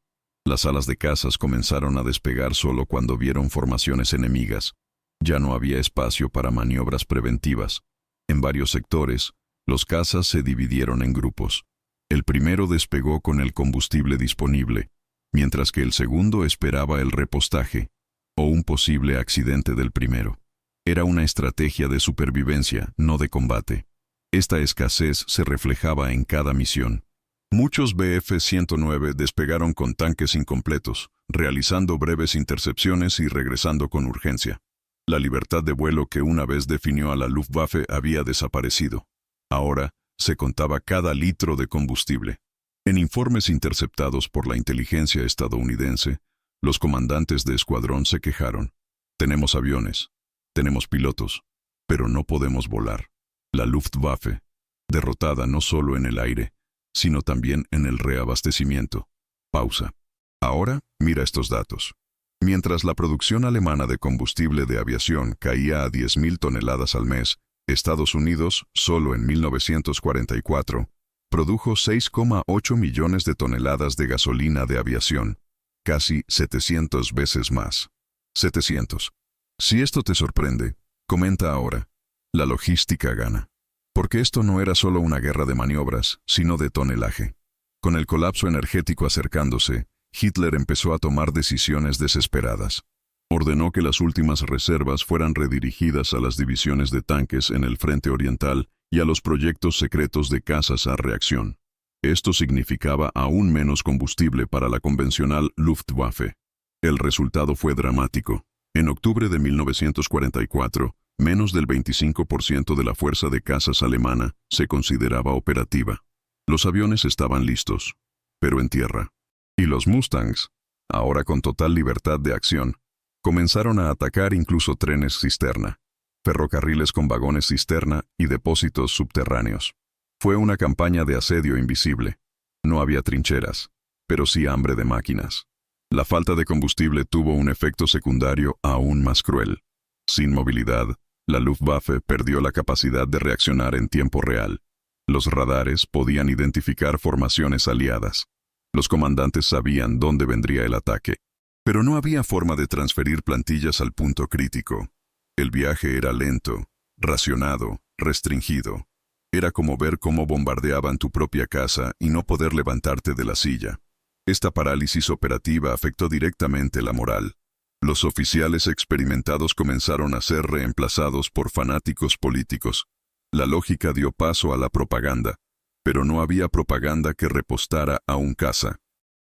Las alas de cazas comenzaron a despegar solo cuando vieron formaciones enemigas. Ya no había espacio para maniobras preventivas. En varios sectores, los cazas se dividieron en grupos. El primero despegó con el combustible disponible, mientras que el segundo esperaba el repostaje o un posible accidente del primero. Era una estrategia de supervivencia, no de combate. Esta escasez se reflejaba en cada misión. Muchos Bf-109 despegaron con tanques incompletos, realizando breves intercepciones y regresando con urgencia. La libertad de vuelo que una vez definió a la Luftwaffe había desaparecido. Ahora se contaba cada litro de combustible. En informes interceptados por la inteligencia estadounidense, los comandantes de escuadrón se quejaron. Tenemos aviones, tenemos pilotos, pero no podemos volar. La Luftwaffe, derrotada no solo en el aire, sino también en el reabastecimiento. Pausa. Ahora, mira estos datos. Mientras la producción alemana de combustible de aviación caía a 10.000 toneladas al mes, Estados Unidos, solo en 1944, produjo 6,8 millones de toneladas de gasolina de aviación, casi 700 veces más. 700. Si esto te sorprende, comenta ahora. La logística gana. Porque esto no era solo una guerra de maniobras, sino de tonelaje. Con el colapso energético acercándose, Hitler empezó a tomar decisiones desesperadas. Ordenó que las últimas reservas fueran redirigidas a las divisiones de tanques en el frente oriental y a los proyectos secretos de cazas a reacción. Esto significaba aún menos combustible para la convencional Luftwaffe. El resultado fue dramático. En octubre de 1944, menos del 25% de la fuerza de cazas alemana se consideraba operativa. Los aviones estaban listos, pero en tierra. Y los Mustangs, ahora con total libertad de acción, comenzaron a atacar incluso trenes cisterna, ferrocarriles con vagones cisterna y depósitos subterráneos. Fue una campaña de asedio invisible. No había trincheras, pero sí hambre de máquinas. La falta de combustible tuvo un efecto secundario aún más cruel. Sin movilidad, la Luftwaffe perdió la capacidad de reaccionar en tiempo real. Los radares podían identificar formaciones aliadas. Los comandantes sabían dónde vendría el ataque. Pero no había forma de transferir plantillas al punto crítico. El viaje era lento, racionado, restringido. Era como ver cómo bombardeaban tu propia casa y no poder levantarte de la silla. Esta parálisis operativa afectó directamente la moral. Los oficiales experimentados comenzaron a ser reemplazados por fanáticos políticos. La lógica dio paso a la propaganda, pero no había propaganda que repostara a un caza.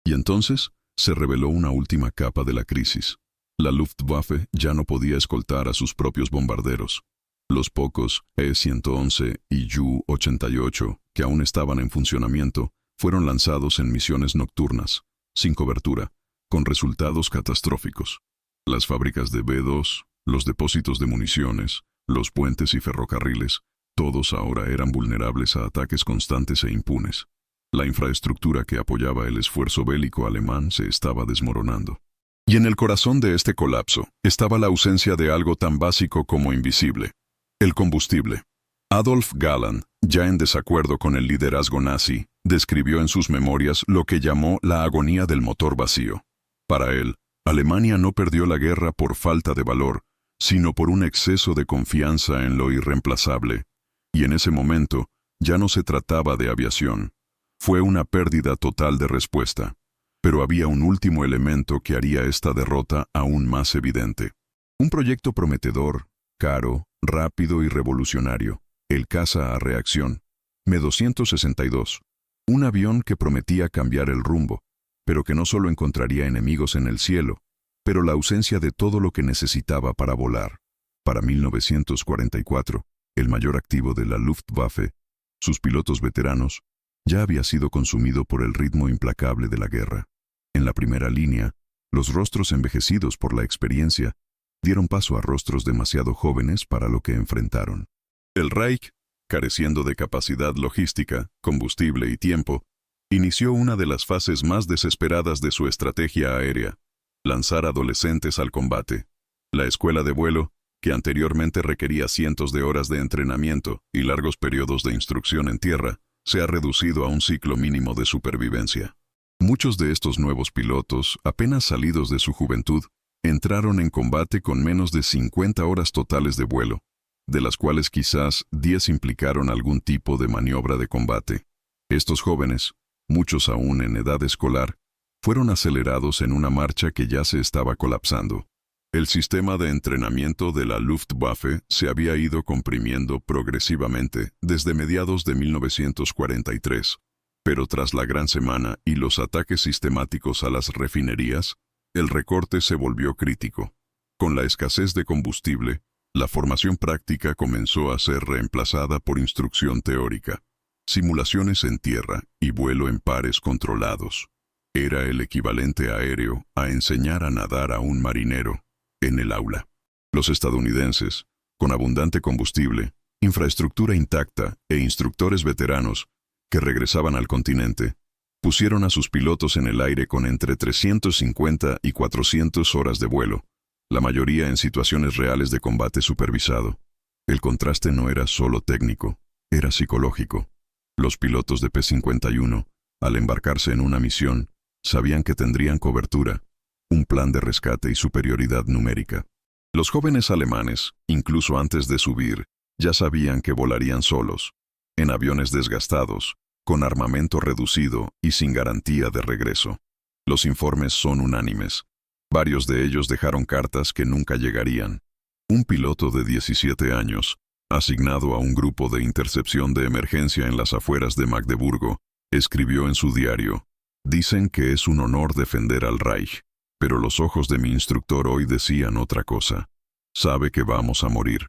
Y entonces se reveló una última capa de la crisis. La Luftwaffe ya no podía escoltar a sus propios bombarderos. Los pocos E-111 y Ju-88 que aún estaban en funcionamiento fueron lanzados en misiones nocturnas, sin cobertura, con resultados catastróficos. Las fábricas de B-2, los depósitos de municiones, los puentes y ferrocarriles, todos ahora eran vulnerables a ataques constantes e impunes. La infraestructura que apoyaba el esfuerzo bélico alemán se estaba desmoronando. Y en el corazón de este colapso estaba la ausencia de algo tan básico como invisible: el combustible. Adolf Galland, ya en desacuerdo con el liderazgo nazi, describió en sus memorias lo que llamó la agonía del motor vacío. Para él, Alemania no perdió la guerra por falta de valor, sino por un exceso de confianza en lo irreemplazable. Y en ese momento, ya no se trataba de aviación. Fue una pérdida total de respuesta. Pero había un último elemento que haría esta derrota aún más evidente. Un proyecto prometedor, caro, rápido y revolucionario. El caza a reacción. Me-262. Un avión que prometía cambiar el rumbo, pero que no solo encontraría enemigos en el cielo, pero la ausencia de todo lo que necesitaba para volar. Para 1944, el mayor activo de la Luftwaffe, sus pilotos veteranos, ya había sido consumido por el ritmo implacable de la guerra. En la primera línea, los rostros envejecidos por la experiencia dieron paso a rostros demasiado jóvenes para lo que enfrentaron. El Reich, careciendo de capacidad logística, combustible y tiempo, inició una de las fases más desesperadas de su estrategia aérea: lanzar adolescentes al combate. La escuela de vuelo, que anteriormente requería cientos de horas de entrenamiento y largos periodos de instrucción en tierra, se ha reducido a un ciclo mínimo de supervivencia. Muchos de estos nuevos pilotos, apenas salidos de su juventud, entraron en combate con menos de 50 horas totales de vuelo, de las cuales quizás 10 implicaron algún tipo de maniobra de combate. Estos jóvenes, muchos aún en edad escolar, fueron acelerados en una marcha que ya se estaba colapsando. El sistema de entrenamiento de la Luftwaffe se había ido comprimiendo progresivamente desde mediados de 1943, pero tras la Gran Semana y los ataques sistemáticos a las refinerías, el recorte se volvió crítico. Con la escasez de combustible, la formación práctica comenzó a ser reemplazada por instrucción teórica, simulaciones en tierra y vuelo en pares controlados. Era el equivalente aéreo a enseñar a nadar a un marinero en el aula. Los estadounidenses, con abundante combustible, infraestructura intacta e instructores veteranos que regresaban al continente, pusieron a sus pilotos en el aire con entre 350 y 400 horas de vuelo, la mayoría en situaciones reales de combate supervisado. El contraste no era solo técnico, era psicológico. Los pilotos de P-51, al embarcarse en una misión, sabían que tendrían cobertura, un plan de rescate y superioridad numérica. Los jóvenes alemanes, incluso antes de subir, ya sabían que volarían solos, en aviones desgastados, con armamento reducido y sin garantía de regreso. Los informes son unánimes. Varios de ellos dejaron cartas que nunca llegarían. Un piloto de 17 años, asignado a un grupo de intercepción de emergencia en las afueras de Magdeburgo, escribió en su diario: «Dicen que es un honor defender al Reich, pero los ojos de mi instructor hoy decían otra cosa. Sabe que vamos a morir».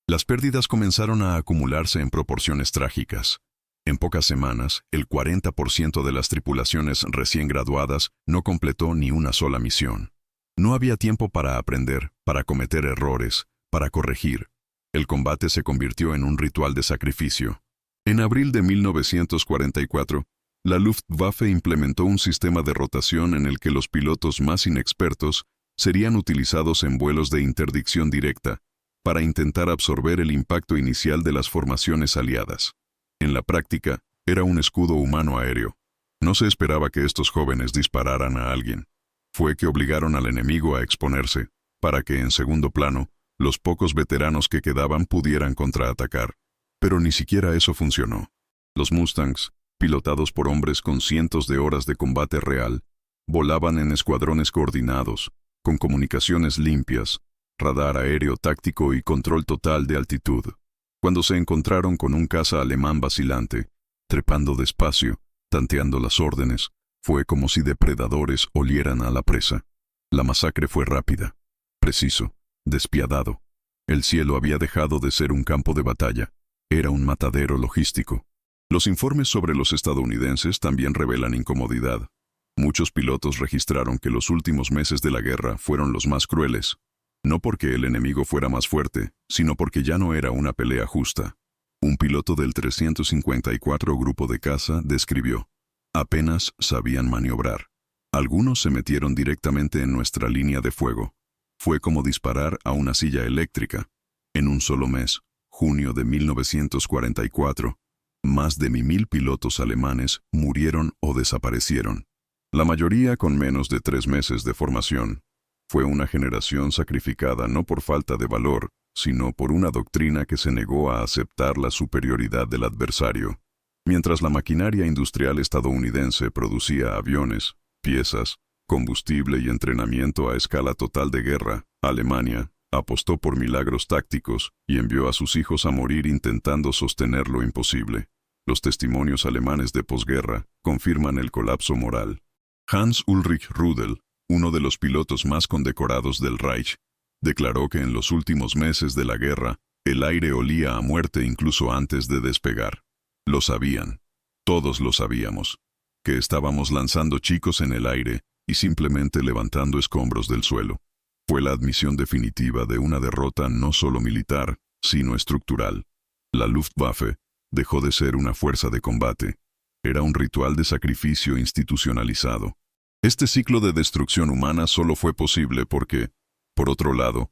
Las pérdidas comenzaron a acumularse en proporciones trágicas. En pocas semanas, el 40% de las tripulaciones recién graduadas no completó ni una sola misión. No había tiempo para aprender, para cometer errores, para corregir. El combate se convirtió en un ritual de sacrificio. En abril de 1944, la Luftwaffe implementó un sistema de rotación en el que los pilotos más inexpertos serían utilizados en vuelos de interdicción directa para intentar absorber el impacto inicial de las formaciones aliadas. En la práctica, era un escudo humano aéreo. No se esperaba que estos jóvenes dispararan a alguien. Fue que obligaron al enemigo a exponerse, para que en segundo plano, los pocos veteranos que quedaban pudieran contraatacar. Pero ni siquiera eso funcionó. Los Mustangs, pilotados por hombres con cientos de horas de combate real, volaban en escuadrones coordinados, con comunicaciones limpias, radar aéreo táctico y control total de altitud. Cuando se encontraron con un caza alemán vacilante, trepando despacio, tanteando las órdenes, fue como si depredadores olieran a la presa. La masacre fue rápida, preciso, despiadado. El cielo había dejado de ser un campo de batalla, era un matadero logístico. Los informes sobre los estadounidenses también revelan incomodidad. Muchos pilotos registraron que los últimos meses de la guerra fueron los más crueles. No porque el enemigo fuera más fuerte, sino porque ya no era una pelea justa. Un piloto del 354 Grupo de Caza describió: «Apenas sabían maniobrar. Algunos se metieron directamente en nuestra línea de fuego. Fue como disparar a una silla eléctrica. En un solo mes, junio de 1944, más de 1,000 pilotos alemanes murieron o desaparecieron. La mayoría con menos de 3 meses de formación. Fue una generación sacrificada no por falta de valor, sino por una doctrina que se negó a aceptar la superioridad del adversario. Mientras la maquinaria industrial estadounidense producía aviones, piezas, combustible y entrenamiento a escala total de guerra, Alemania apostó por milagros tácticos y envió a sus hijos a morir intentando sostener lo imposible. Los testimonios alemanes de posguerra confirman el colapso moral. Hans Ulrich Rudel, uno de los pilotos más condecorados del Reich, declaró que en los últimos meses de la guerra, el aire olía a muerte incluso antes de despegar. Lo sabían. Todos lo sabíamos. Que estábamos lanzando chicos en el aire y simplemente levantando escombros del suelo. Fue la admisión definitiva de una derrota no solo militar, sino estructural. La Luftwaffe dejó de ser una fuerza de combate. Era un ritual de sacrificio institucionalizado. Este ciclo de destrucción humana solo fue posible porque, por otro lado,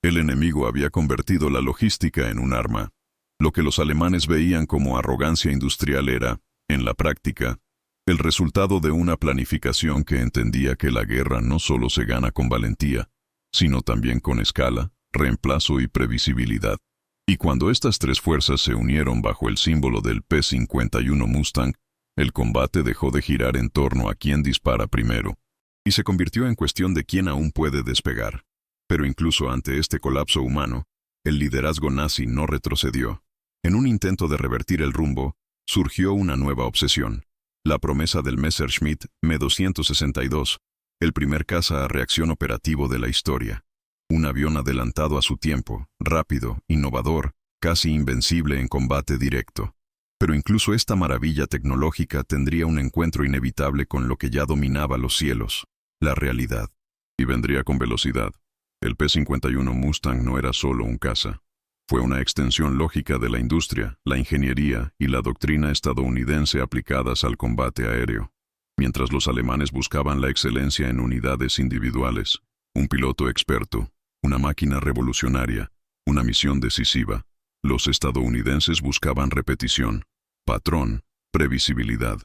El enemigo había convertido la logística en un arma. Lo que los alemanes veían como arrogancia industrial era, en la práctica, el resultado de una planificación que entendía que la guerra no solo se gana con valentía, sino también con escala, reemplazo y previsibilidad. Y cuando estas tres fuerzas se unieron bajo el símbolo del P-51 Mustang, el combate dejó de girar en torno a quién dispara primero, y se convirtió en cuestión de quién aún puede despegar. Pero incluso ante este colapso humano, el liderazgo nazi no retrocedió. En un intento de revertir el rumbo, surgió una nueva obsesión: la promesa del Messerschmitt Me-262, el primer caza a reacción operativo de la historia. Un avión adelantado a su tiempo, rápido, innovador, casi invencible en combate directo. Pero incluso esta maravilla tecnológica tendría un encuentro inevitable con lo que ya dominaba los cielos: la realidad. Y vendría con velocidad. El P-51 Mustang no era solo un caza. Fue una extensión lógica de la industria, la ingeniería y la doctrina estadounidense aplicadas al combate aéreo. Mientras los alemanes buscaban la excelencia en unidades individuales, un piloto experto, una máquina revolucionaria, una misión decisiva, los estadounidenses buscaban repetición, patrón, previsibilidad.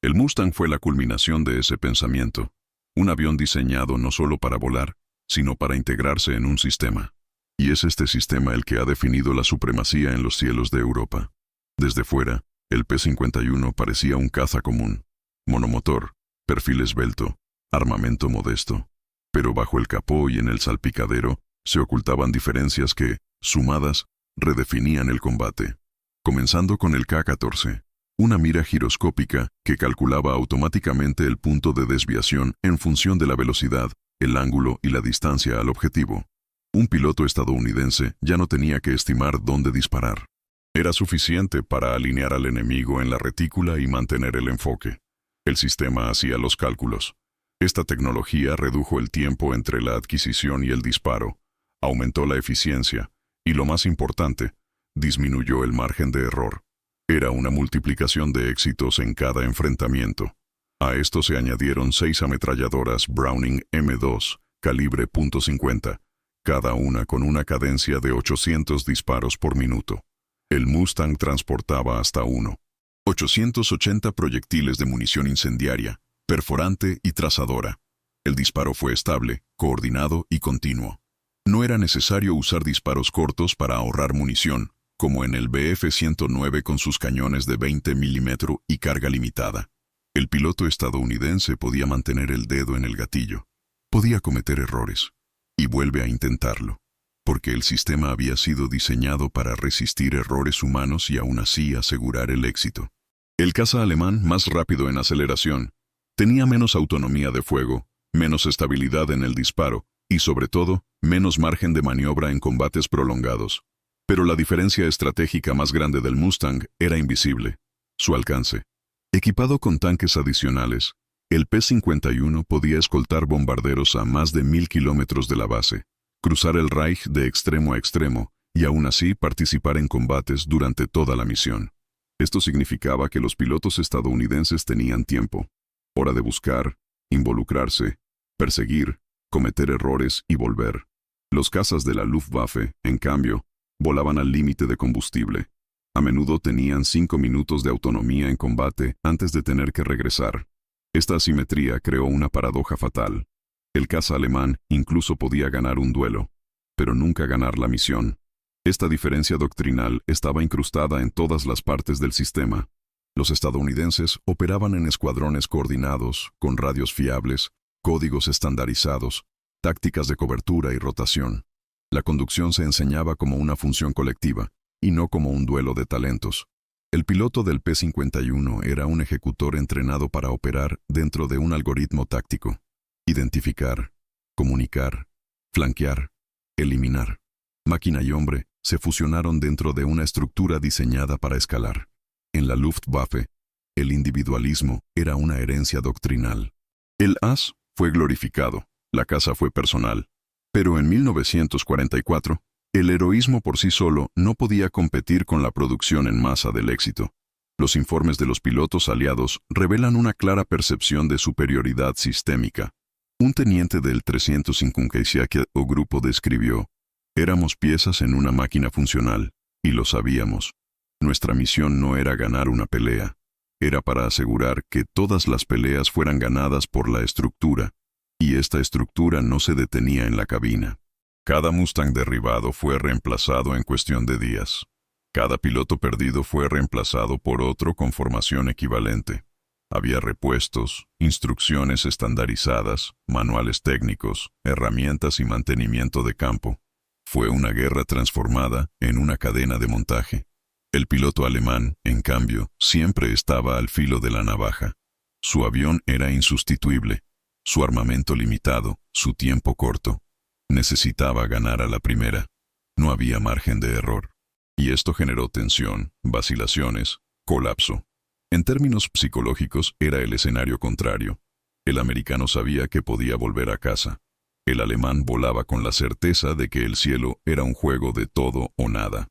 El Mustang fue la culminación de ese pensamiento. Un avión diseñado no solo para volar, sino para integrarse en un sistema. Y es este sistema el que ha definido la supremacía en los cielos de Europa. Desde fuera, el P-51 parecía un caza común. Monomotor, perfil esbelto, armamento modesto. Pero bajo el capó y en el salpicadero se ocultaban diferencias que, sumadas, redefinían el combate. Comenzando con el K-14, una mira giroscópica que calculaba automáticamente el punto de desviación en función de la velocidad, el ángulo y la distancia al objetivo. Un piloto estadounidense ya no tenía que estimar dónde disparar. Era suficiente para alinear al enemigo en la retícula y mantener el enfoque. El sistema hacía los cálculos. Esta tecnología redujo el tiempo entre la adquisición y el disparo, aumentó la eficiencia y, lo más importante, disminuyó el margen de error. Era una multiplicación de éxitos en cada enfrentamiento. A esto se añadieron 6 ametralladoras Browning M2, calibre .50, cada una con una cadencia de 800 disparos por minuto. El Mustang transportaba hasta 880 proyectiles de munición incendiaria, perforante y trazadora. El disparo fue estable, coordinado y continuo. No era necesario usar disparos cortos para ahorrar munición, como en el Bf-109 con sus cañones de 20 mm y carga limitada. El piloto estadounidense podía mantener el dedo en el gatillo. Podía cometer errores. Y vuelve a intentarlo. Porque el sistema había sido diseñado para resistir errores humanos y aún así asegurar el éxito. El caza alemán, más rápido en aceleración, tenía menos autonomía de fuego, menos estabilidad en el disparo y, sobre todo, menos margen de maniobra en combates prolongados. Pero la diferencia estratégica más grande del Mustang era invisible: su alcance. Equipado con tanques adicionales, el P-51 podía escoltar bombarderos a más de 1000 kilómetros de la base, cruzar el Reich de extremo a extremo y aún así participar en combates durante toda la misión. Esto significaba que los pilotos estadounidenses tenían tiempo, hora de buscar, involucrarse, perseguir, cometer errores y volver. Los cazas de la Luftwaffe, en cambio, volaban al límite de combustible. A menudo tenían 5 minutos de autonomía en combate antes de tener que regresar. Esta asimetría creó una paradoja fatal. El caza alemán incluso podía ganar un duelo, pero nunca ganar la misión. Esta diferencia doctrinal estaba incrustada en todas las partes del sistema. Los estadounidenses operaban en escuadrones coordinados, con radios fiables, códigos estandarizados, tácticas de cobertura y rotación. La conducción se enseñaba como una función colectiva, y no como un duelo de talentos. El piloto del P-51 era un ejecutor entrenado para operar dentro de un algoritmo táctico: identificar, comunicar, flanquear, eliminar. Máquina y hombre se fusionaron dentro de una estructura diseñada para escalar. En la Luftwaffe, el individualismo era una herencia doctrinal. El as fue glorificado, la caza fue personal. Pero en 1944, el heroísmo por sí solo no podía competir con la producción en masa del éxito. Los informes de los pilotos aliados revelan una clara percepción de superioridad sistémica. Un teniente del 357 Grupo describió: Éramos piezas en una máquina funcional, y lo sabíamos. Nuestra misión no era ganar una pelea, era para asegurar que todas las peleas fueran ganadas por la estructura, y esta estructura no se detenía en la cabina. Cada Mustang derribado fue reemplazado en cuestión de días. Cada piloto perdido fue reemplazado por otro con formación equivalente. Había repuestos, instrucciones estandarizadas, manuales técnicos, herramientas y mantenimiento de campo. Fue una guerra transformada en una cadena de montaje. El piloto alemán, en cambio, siempre estaba al filo de la navaja. Su avión era insustituible, su armamento limitado, su tiempo corto. Necesitaba ganar a la primera. No había margen de error. Y esto generó tensión, vacilaciones, colapso. En términos psicológicos, era el escenario contrario. El americano sabía que podía volver a casa. El alemán volaba con la certeza de que el cielo era un juego de todo o nada.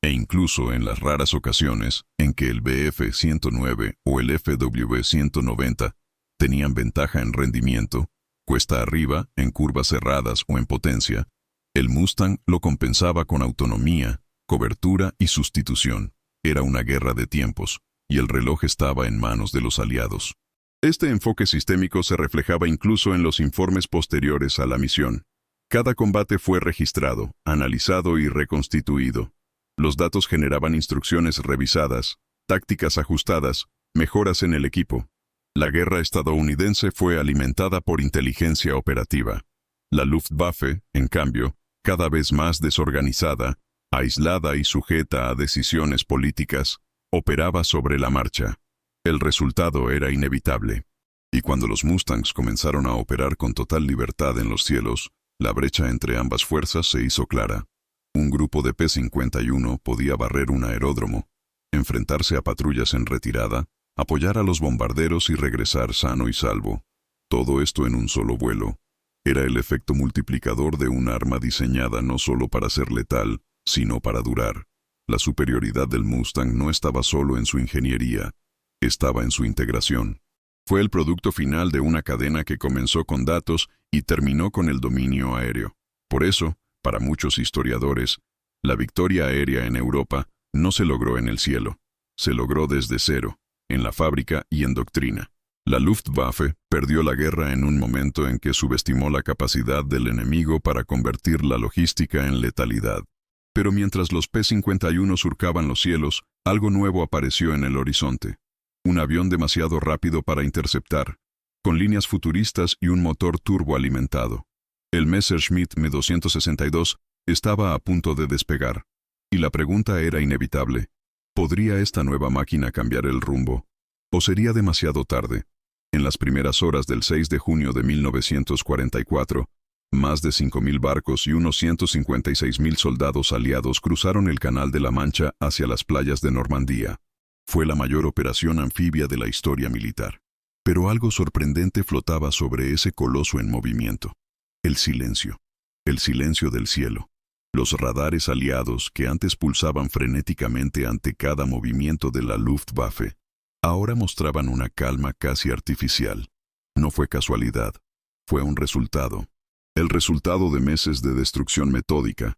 E incluso en las raras ocasiones en que el Bf-109 o el FW-190 tenían ventaja en rendimiento, cuesta arriba, en curvas cerradas o en potencia, el Mustang lo compensaba con autonomía, cobertura y sustitución. Era una guerra de tiempos, y el reloj estaba en manos de los aliados. Este enfoque sistémico se reflejaba incluso en los informes posteriores a la misión. Cada combate fue registrado, analizado y reconstituido. Los datos generaban instrucciones revisadas, tácticas ajustadas, mejoras en el equipo. La guerra estadounidense fue alimentada por inteligencia operativa. La Luftwaffe, en cambio, cada vez más desorganizada, aislada y sujeta a decisiones políticas, operaba sobre la marcha. El resultado era inevitable. Y cuando los Mustangs comenzaron a operar con total libertad en los cielos, la brecha entre ambas fuerzas se hizo clara. Un grupo de P-51 podía barrer un aeródromo, enfrentarse a patrullas en retirada, apoyar a los bombarderos y regresar sano y salvo. Todo esto en un solo vuelo. Era el efecto multiplicador de un arma diseñada no solo para ser letal, sino para durar. La superioridad del Mustang no estaba solo en su ingeniería, estaba en su integración. Fue el producto final de una cadena que comenzó con datos y terminó con el dominio aéreo. Por eso, para muchos historiadores, la victoria aérea en Europa no se logró en el cielo. Se logró desde cero, en la fábrica y en doctrina. La Luftwaffe perdió la guerra en un momento en que subestimó la capacidad del enemigo para convertir la logística en letalidad. Pero mientras los P-51 surcaban los cielos, algo nuevo apareció en el horizonte. Un avión demasiado rápido para interceptar, con líneas futuristas y un motor turboalimentado. El Messerschmitt M262 estaba a punto de despegar, y la pregunta era inevitable. ¿Podría esta nueva máquina cambiar el rumbo? ¿O sería demasiado tarde? En las primeras horas del 6 de junio de 1944, más de 5.000 barcos y unos 156.000 soldados aliados cruzaron el Canal de la Mancha hacia las playas de Normandía. Fue la mayor operación anfibia de la historia militar. Pero algo sorprendente flotaba sobre ese coloso en movimiento. El silencio. El silencio del cielo. Los radares aliados que antes pulsaban frenéticamente ante cada movimiento de la Luftwaffe, ahora mostraban una calma casi artificial. No fue casualidad. Fue un resultado. El resultado de meses de destrucción metódica,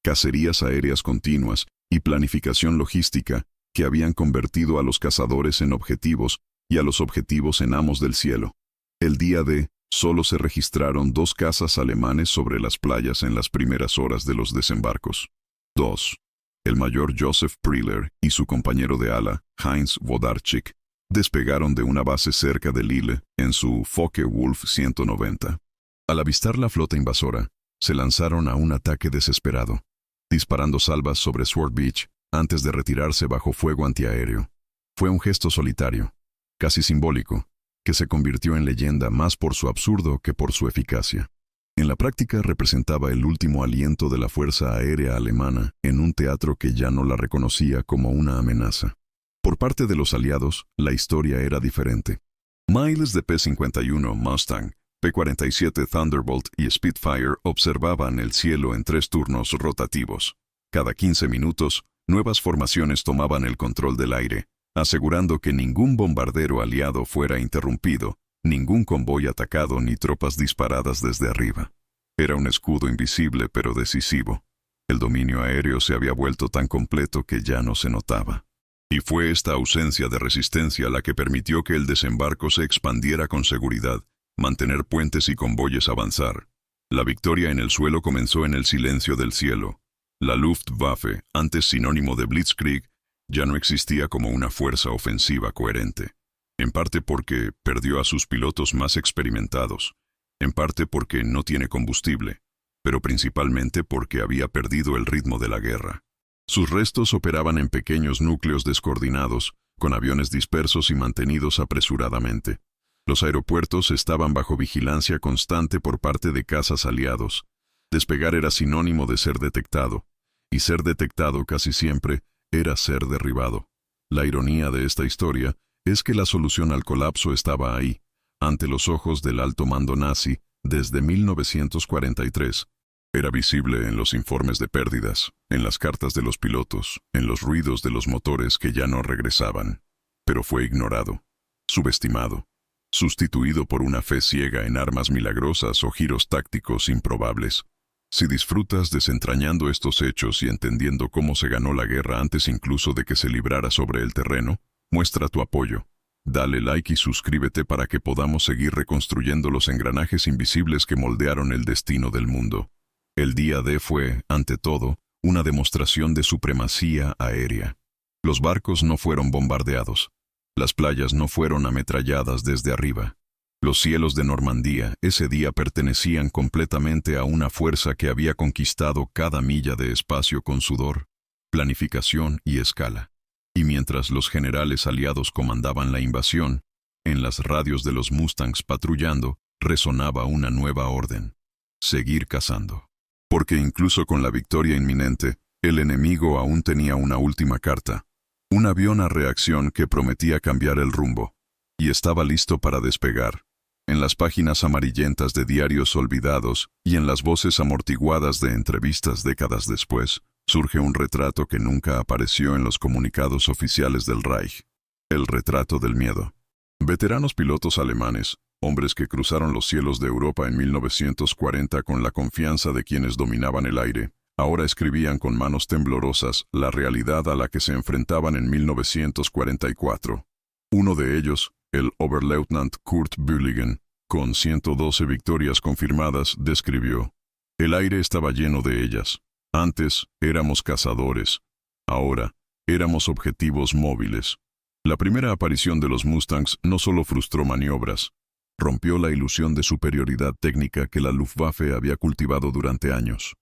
cacerías aéreas continuas y planificación logística que habían convertido a los cazadores en objetivos y a los objetivos en amos del cielo. El día de, solo se registraron 2 cazas alemanes sobre las playas en las primeras horas de los desembarcos. 2. El mayor Joseph Priller y su compañero de ala, Heinz Wodarczyk, despegaron de una base cerca de Lille en su Focke-Wulf 190. Al avistar la flota invasora, se lanzaron a un ataque desesperado, disparando salvas sobre Sword Beach antes de retirarse bajo fuego antiaéreo. Fue un gesto solitario, casi simbólico, que se convirtió en leyenda más por su absurdo que por su eficacia. En la práctica representaba el último aliento de la Fuerza Aérea Alemana en un teatro que ya no la reconocía como una amenaza. Por parte de los aliados, la historia era diferente. Miles de P-51 Mustang, P-47 Thunderbolt y Spitfire observaban el cielo en 3 turnos rotativos. Cada 15 minutos, nuevas formaciones tomaban el control del aire, asegurando que ningún bombardero aliado fuera interrumpido, ningún convoy atacado ni tropas disparadas desde arriba. Era un escudo invisible pero decisivo. El dominio aéreo se había vuelto tan completo que ya no se notaba. Y fue esta ausencia de resistencia la que permitió que el desembarco se expandiera con seguridad, mantener puentes y convoyes avanzar. La victoria en el suelo comenzó en el silencio del cielo. La Luftwaffe, antes sinónimo de Blitzkrieg, ya no existía como una fuerza ofensiva coherente. En parte porque perdió a sus pilotos más experimentados, en parte porque no tiene combustible, pero principalmente porque había perdido el ritmo de la guerra. Sus restos operaban en pequeños núcleos descoordinados, con aviones dispersos y mantenidos apresuradamente. Los aeropuertos estaban bajo vigilancia constante por parte de cazas aliados. Despegar era sinónimo de ser detectado, y ser detectado casi siempre era ser derribado. La ironía de esta historia es que la solución al colapso estaba ahí, ante los ojos del alto mando nazi, desde 1943. Era visible en los informes de pérdidas, en las cartas de los pilotos, en los ruidos de los motores que ya no regresaban. Pero fue ignorado, subestimado, sustituido por una fe ciega en armas milagrosas o giros tácticos improbables. Si disfrutas desentrañando estos hechos y entendiendo cómo se ganó la guerra antes incluso de que se librara sobre el terreno, muestra tu apoyo. Dale like y suscríbete para que podamos seguir reconstruyendo los engranajes invisibles que moldearon el destino del mundo. El día D fue, ante todo, una demostración de supremacía aérea. Los barcos no fueron bombardeados. Las playas no fueron ametralladas desde arriba. Los cielos de Normandía ese día pertenecían completamente a una fuerza que había conquistado cada milla de espacio con sudor, planificación y escala. Y mientras los generales aliados comandaban la invasión, en las radios de los Mustangs patrullando, resonaba una nueva orden: seguir cazando. Porque incluso con la victoria inminente, el enemigo aún tenía una última carta. Un avión a reacción que prometía cambiar el rumbo. Y estaba listo para despegar. En las páginas amarillentas de diarios olvidados y en las voces amortiguadas de entrevistas décadas después, surge un retrato que nunca apareció en los comunicados oficiales del Reich. El retrato del miedo. Veteranos pilotos alemanes, hombres que cruzaron los cielos de Europa en 1940 con la confianza de quienes dominaban el aire, ahora escribían con manos temblorosas la realidad a la que se enfrentaban en 1944. Uno de ellos, el Oberleutnant Kurt Bühligen, con 112 victorias confirmadas, describió: el aire estaba lleno de ellas. Antes éramos cazadores. Ahora éramos objetivos móviles. La primera aparición de los Mustangs no solo frustró maniobras, rompió la ilusión de superioridad técnica que la Luftwaffe había cultivado durante años.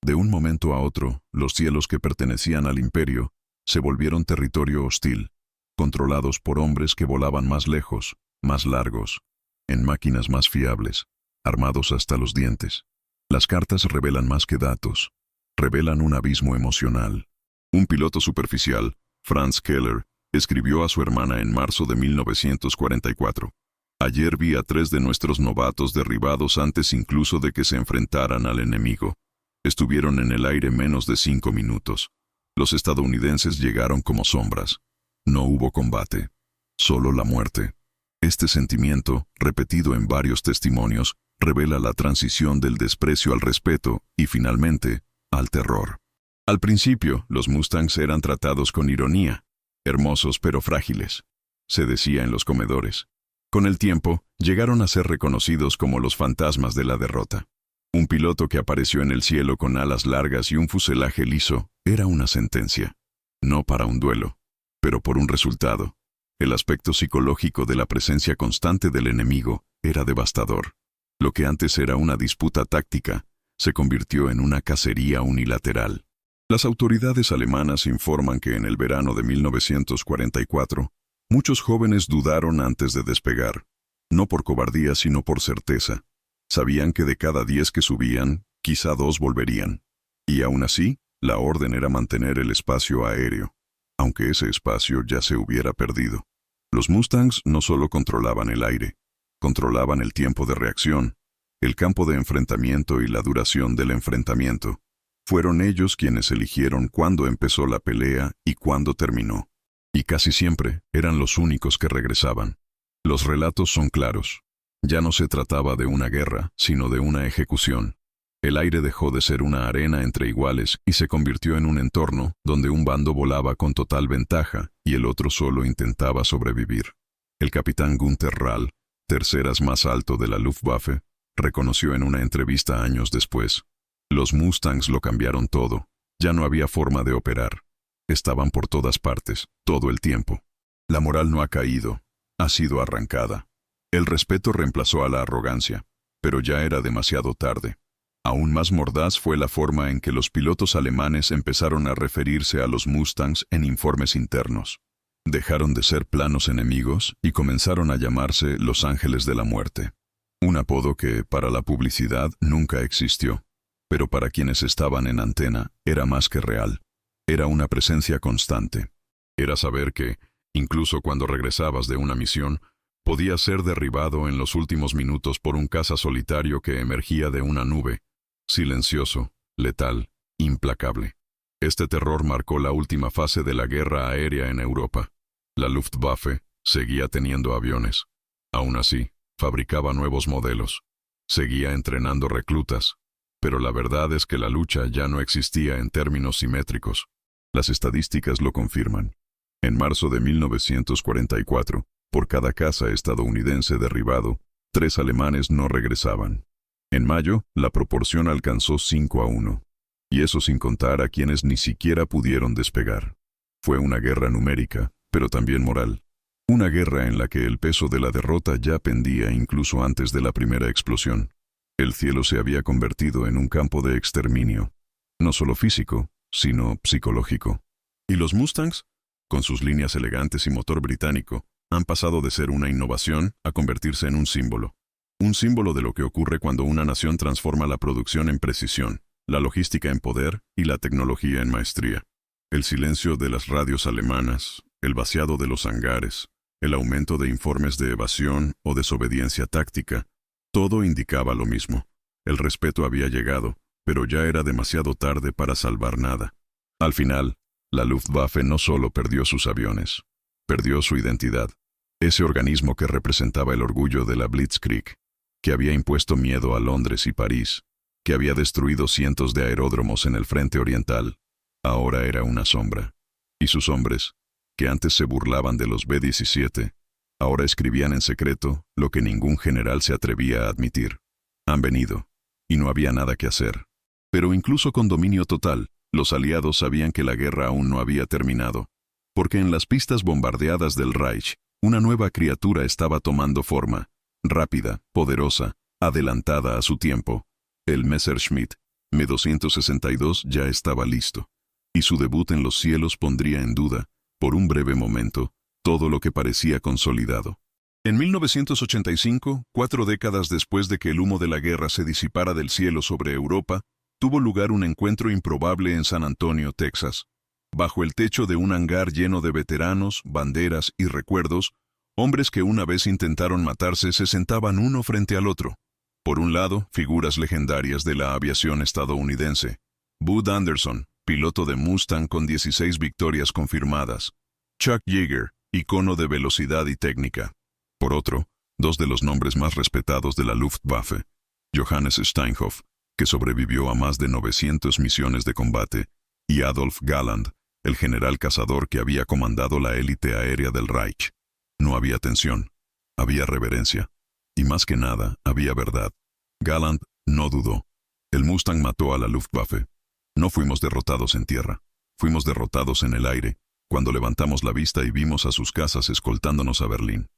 De un momento a otro, los cielos que pertenecían al imperio se volvieron territorio hostil, controlados por hombres que volaban más lejos, más largos, en máquinas más fiables, armados hasta los dientes. Las cartas revelan más que datos, revelan un abismo emocional. Un piloto superficial, Franz Keller, escribió a su hermana en marzo de 1944. Ayer vi a 3 de nuestros novatos derribados antes incluso de que se enfrentaran al enemigo. Estuvieron en el aire menos de 5 minutos. Los estadounidenses llegaron como sombras. No hubo combate, solo la muerte. Este sentimiento, repetido en varios testimonios, revela la transición del desprecio al respeto y, finalmente, al terror. Al principio, los Mustangs eran tratados con ironía, hermosos pero frágiles, se decía en los comedores. Con el tiempo, llegaron a ser reconocidos como los fantasmas de la derrota. Un piloto que apareció en el cielo con alas largas y un fuselaje liso era una sentencia. No para un duelo, pero por un resultado. El aspecto psicológico de la presencia constante del enemigo era devastador. Lo que antes era una disputa táctica, se convirtió en una cacería unilateral. Las autoridades alemanas informan que en el verano de 1944, muchos jóvenes dudaron antes de despegar, no por cobardía sino por certeza. Sabían que de cada 10 que subían, quizá 2 volverían. Y aún así, la orden era mantener el espacio aéreo, aunque ese espacio ya se hubiera perdido. Los Mustangs no solo controlaban el aire, controlaban el tiempo de reacción, el campo de enfrentamiento y la duración del enfrentamiento. Fueron ellos quienes eligieron cuándo empezó la pelea y cuándo terminó. Y casi siempre eran los únicos que regresaban. Los relatos son claros. Ya no se trataba de una guerra, sino de una ejecución. El aire dejó de ser una arena entre iguales y se convirtió en un entorno donde un bando volaba con total ventaja y el otro solo intentaba sobrevivir. El capitán Günther Rall, terceras más alto de la Luftwaffe, reconoció en una entrevista años después: los Mustangs lo cambiaron todo. Ya no había forma de operar. Estaban por todas partes, todo el tiempo. La moral no ha caído, ha sido arrancada. El respeto reemplazó a la arrogancia, pero ya era demasiado tarde. Aún más mordaz fue la forma en que los pilotos alemanes empezaron a referirse a los Mustangs en informes internos. Dejaron de ser planos enemigos y comenzaron a llamarse Los Ángeles de la Muerte. Un apodo que, para la publicidad, nunca existió. Pero para quienes estaban en antena, era más que real. Era una presencia constante. Era saber que, incluso cuando regresabas de una misión, podías ser derribado en los últimos minutos por un caza solitario que emergía de una nube, silencioso, letal, implacable. Este terror marcó la última fase de la guerra aérea en Europa. La Luftwaffe seguía teniendo aviones. Aún así, fabricaba nuevos modelos. Seguía entrenando reclutas. Pero la verdad es que la lucha ya no existía en términos simétricos. Las estadísticas lo confirman. En marzo de 1944, por cada caza estadounidense derribado, 3 alemanes no regresaban. En mayo, la proporción alcanzó 5-1. Y eso sin contar a quienes ni siquiera pudieron despegar. Fue una guerra numérica, pero también moral. Una guerra en la que el peso de la derrota ya pendía incluso antes de la primera explosión. El cielo se había convertido en un campo de exterminio, no solo físico, sino psicológico. Y los Mustangs, con sus líneas elegantes y motor británico, han pasado de ser una innovación a convertirse en un símbolo. Un símbolo de lo que ocurre cuando una nación transforma la producción en precisión, la logística en poder y la tecnología en maestría. El silencio de las radios alemanas, el vaciado de los hangares, el aumento de informes de evasión o desobediencia táctica, todo indicaba lo mismo. El respeto había llegado, pero ya era demasiado tarde para salvar nada. Al final, la Luftwaffe no solo perdió sus aviones, perdió su identidad. Ese organismo que representaba el orgullo de la Blitzkrieg, que había impuesto miedo a Londres y París, que había destruido cientos de aeródromos en el frente oriental, ahora era una sombra. Y sus hombres, que antes se burlaban de los B-17, ahora escribían en secreto lo que ningún general se atrevía a admitir. Han venido, y no había nada que hacer. Pero incluso con dominio total, los aliados sabían que la guerra aún no había terminado, porque en las pistas bombardeadas del Reich, una nueva criatura estaba tomando forma, rápida, poderosa, adelantada a su tiempo. El Messerschmitt Me-262 ya estaba listo, y su debut en los cielos pondría en duda, por un breve momento, todo lo que parecía consolidado. En 1985, 4 décadas después de que el humo de la guerra se disipara del cielo sobre Europa, tuvo lugar un encuentro improbable en San Antonio, Texas. Bajo el techo de un hangar lleno de veteranos, banderas y recuerdos, hombres que una vez intentaron matarse se sentaban uno frente al otro. Por un lado, figuras legendarias de la aviación estadounidense. Bud Anderson, piloto de Mustang con 16 victorias confirmadas. Chuck Yeager, icono de velocidad y técnica. Por otro, 2 de los nombres más respetados de la Luftwaffe. Johannes Steinhoff, que sobrevivió a más de 900 misiones de combate, y Adolf Galland, el general cazador que había comandado la élite aérea del Reich. No había tensión, había reverencia, y más que nada, había verdad. Galland no dudó. El Mustang mató a la Luftwaffe. No fuimos derrotados en tierra, fuimos derrotados en el aire, cuando levantamos la vista y vimos a sus casas escoltándonos a Berlín.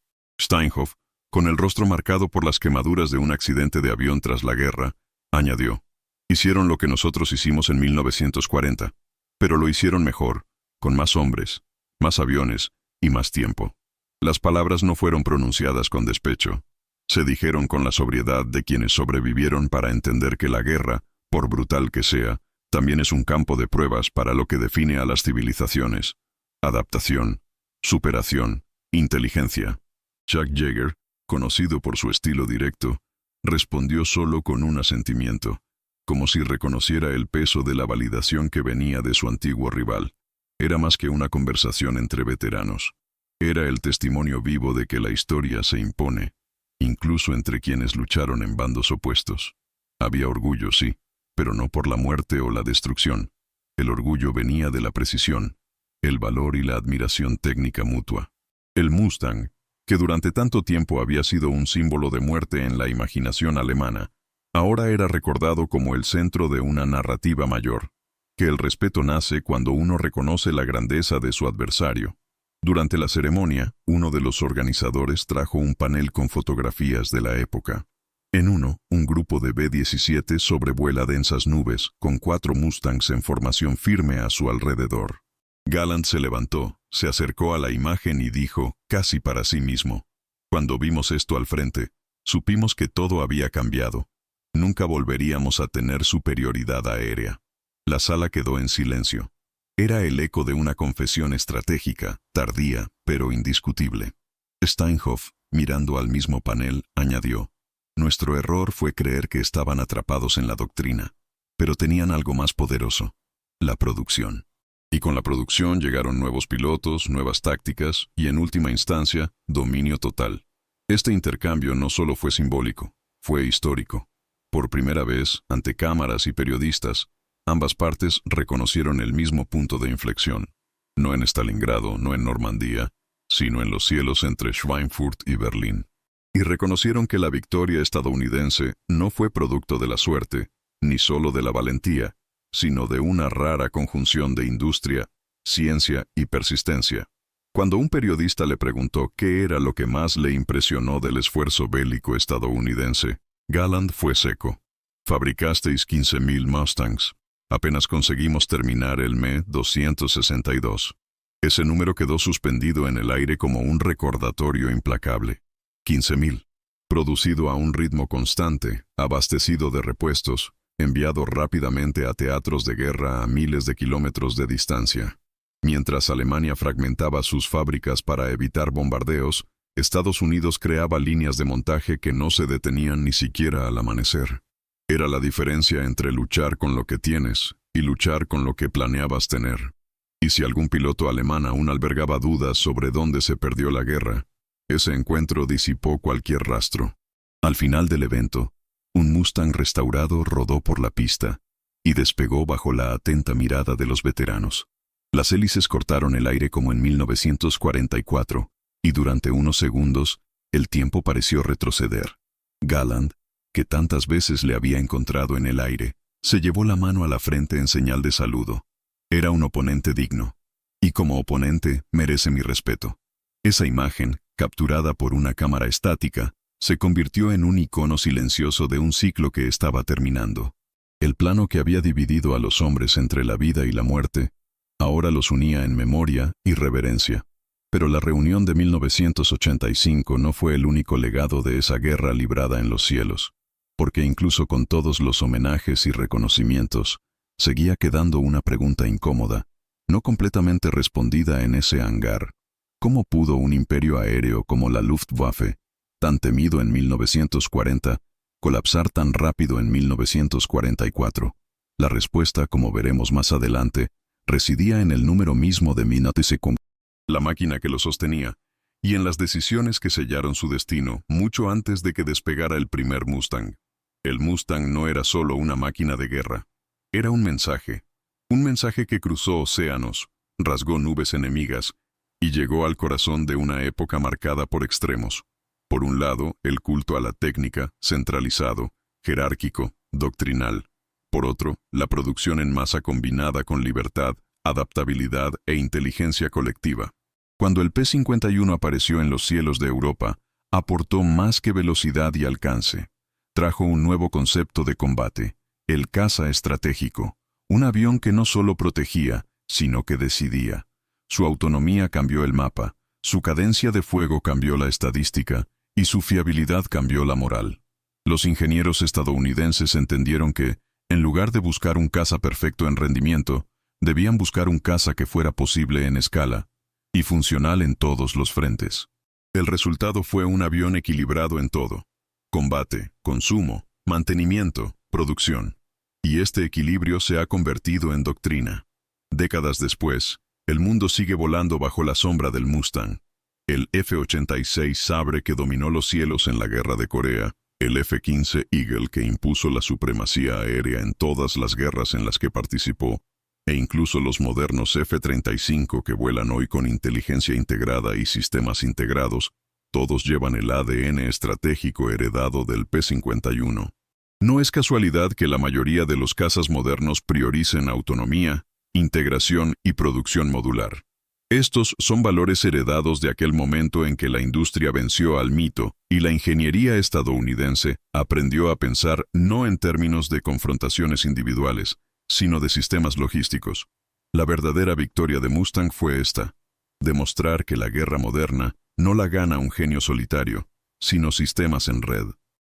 Steinhoff, con el rostro marcado por las quemaduras de un accidente de avión tras la guerra, añadió: hicieron lo que nosotros hicimos en 1940, pero lo hicieron mejor, con más hombres, más aviones y más tiempo. Las palabras no fueron pronunciadas con despecho. Se dijeron con la sobriedad de quienes sobrevivieron para entender que la guerra, por brutal que sea, también es un campo de pruebas para lo que define a las civilizaciones: adaptación, superación, inteligencia. Chuck Yeager, conocido por su estilo directo, respondió solo con un asentimiento, como si reconociera el peso de la validación que venía de su antiguo rival. Era más que una conversación entre veteranos. Era el testimonio vivo de que la historia se impone, incluso entre quienes lucharon en bandos opuestos. Había orgullo, sí, pero no por la muerte o la destrucción. El orgullo venía de la precisión, el valor y la admiración técnica mutua. El Mustang, que durante tanto tiempo había sido un símbolo de muerte en la imaginación alemana, ahora era recordado como el centro de una narrativa mayor, que el respeto nace cuando uno reconoce la grandeza de su adversario. Durante la ceremonia, uno de los organizadores trajo un panel con fotografías de la época. En uno, un grupo de B-17 sobrevuela densas nubes, con 4 Mustangs en formación firme a su alrededor. Galland se levantó, se acercó a la imagen y dijo, casi para sí mismo: cuando vimos esto al frente, supimos que todo había cambiado. Nunca volveríamos a tener superioridad aérea. La sala quedó en silencio. Era el eco de una confesión estratégica, tardía, pero indiscutible. Steinhoff, mirando al mismo panel, añadió: nuestro error fue creer que estaban atrapados en la doctrina, pero tenían algo más poderoso: la producción. Y con la producción llegaron nuevos pilotos, nuevas tácticas y, en última instancia, dominio total. Este intercambio no solo fue simbólico, fue histórico. Por primera vez, ante cámaras y periodistas, ambas partes reconocieron el mismo punto de inflexión. No en Stalingrado, no en Normandía, sino en los cielos entre Schweinfurt y Berlín. Y reconocieron que la victoria estadounidense no fue producto de la suerte, ni solo de la valentía, sino de una rara conjunción de industria, ciencia y persistencia. Cuando un periodista le preguntó qué era lo que más le impresionó del esfuerzo bélico estadounidense, Galland fue seco: fabricasteis 15.000 Mustangs. Apenas conseguimos terminar el Me-262. Ese número quedó suspendido en el aire como un recordatorio implacable. 15.000. Producido a un ritmo constante, abastecido de repuestos, enviado rápidamente a teatros de guerra a miles de kilómetros de distancia. Mientras Alemania fragmentaba sus fábricas para evitar bombardeos, Estados Unidos creaba líneas de montaje que no se detenían ni siquiera al amanecer. Era la diferencia entre luchar con lo que tienes y luchar con lo que planeabas tener. Y si algún piloto alemán aún albergaba dudas sobre dónde se perdió la guerra, ese encuentro disipó cualquier rastro. Al final del evento, un Mustang restaurado rodó por la pista y despegó bajo la atenta mirada de los veteranos. Las hélices cortaron el aire como en 1944, y durante unos segundos, el tiempo pareció retroceder. Galland, que tantas veces le había encontrado en el aire, se llevó la mano a la frente en señal de saludo. Era un oponente digno, y como oponente merece mi respeto. Esa imagen, capturada por una cámara estática, se convirtió en un icono silencioso de un ciclo que estaba terminando. El plano que había dividido a los hombres entre la vida y la muerte, ahora los unía en memoria y reverencia. Pero la reunión de 1985 no fue el único legado de esa guerra librada en los cielos, porque incluso con todos los homenajes y reconocimientos, seguía quedando una pregunta incómoda, no completamente respondida en ese hangar. ¿Cómo pudo un imperio aéreo como la Luftwaffe, tan temido en 1940, colapsar tan rápido en 1944? La respuesta, como veremos más adelante, residía en el número mismo de Minutesecund, la máquina que lo sostenía, y en las decisiones que sellaron su destino mucho antes de que despegara el primer Mustang. El Mustang no era solo una máquina de guerra, era un mensaje que cruzó océanos, rasgó nubes enemigas, y llegó al corazón de una época marcada por extremos. Por un lado, el culto a la técnica, centralizado, jerárquico, doctrinal. Por otro, la producción en masa combinada con libertad, adaptabilidad e inteligencia colectiva. Cuando el P-51 apareció en los cielos de Europa, aportó más que velocidad y alcance. Trajo un nuevo concepto de combate, el caza estratégico, un avión que no solo protegía, sino que decidía. Su autonomía cambió el mapa, su cadencia de fuego cambió la estadística, y su fiabilidad cambió la moral. Los ingenieros estadounidenses entendieron que, en lugar de buscar un caza perfecto en rendimiento, debían buscar un caza que fuera posible en escala y funcional en todos los frentes. El resultado fue un avión equilibrado en todo: combate, consumo, mantenimiento, producción. Y este equilibrio se ha convertido en doctrina. Décadas después, el mundo sigue volando bajo la sombra del Mustang. El F-86 Sabre que dominó los cielos en la Guerra de Corea El F-15 Eagle, que impuso la supremacía aérea en todas las guerras en las que participó, e incluso los modernos F-35 que vuelan hoy con inteligencia integrada y sistemas integrados, todos llevan el ADN estratégico heredado del P-51. No es casualidad que la mayoría de los cazas modernos prioricen autonomía, integración y producción modular. Estos son valores heredados de aquel momento en que la industria venció al mito y la ingeniería estadounidense aprendió a pensar no en términos de confrontaciones individuales, sino de sistemas logísticos. La verdadera victoria de Mustang fue esta: demostrar que la guerra moderna no la gana un genio solitario, sino sistemas en red.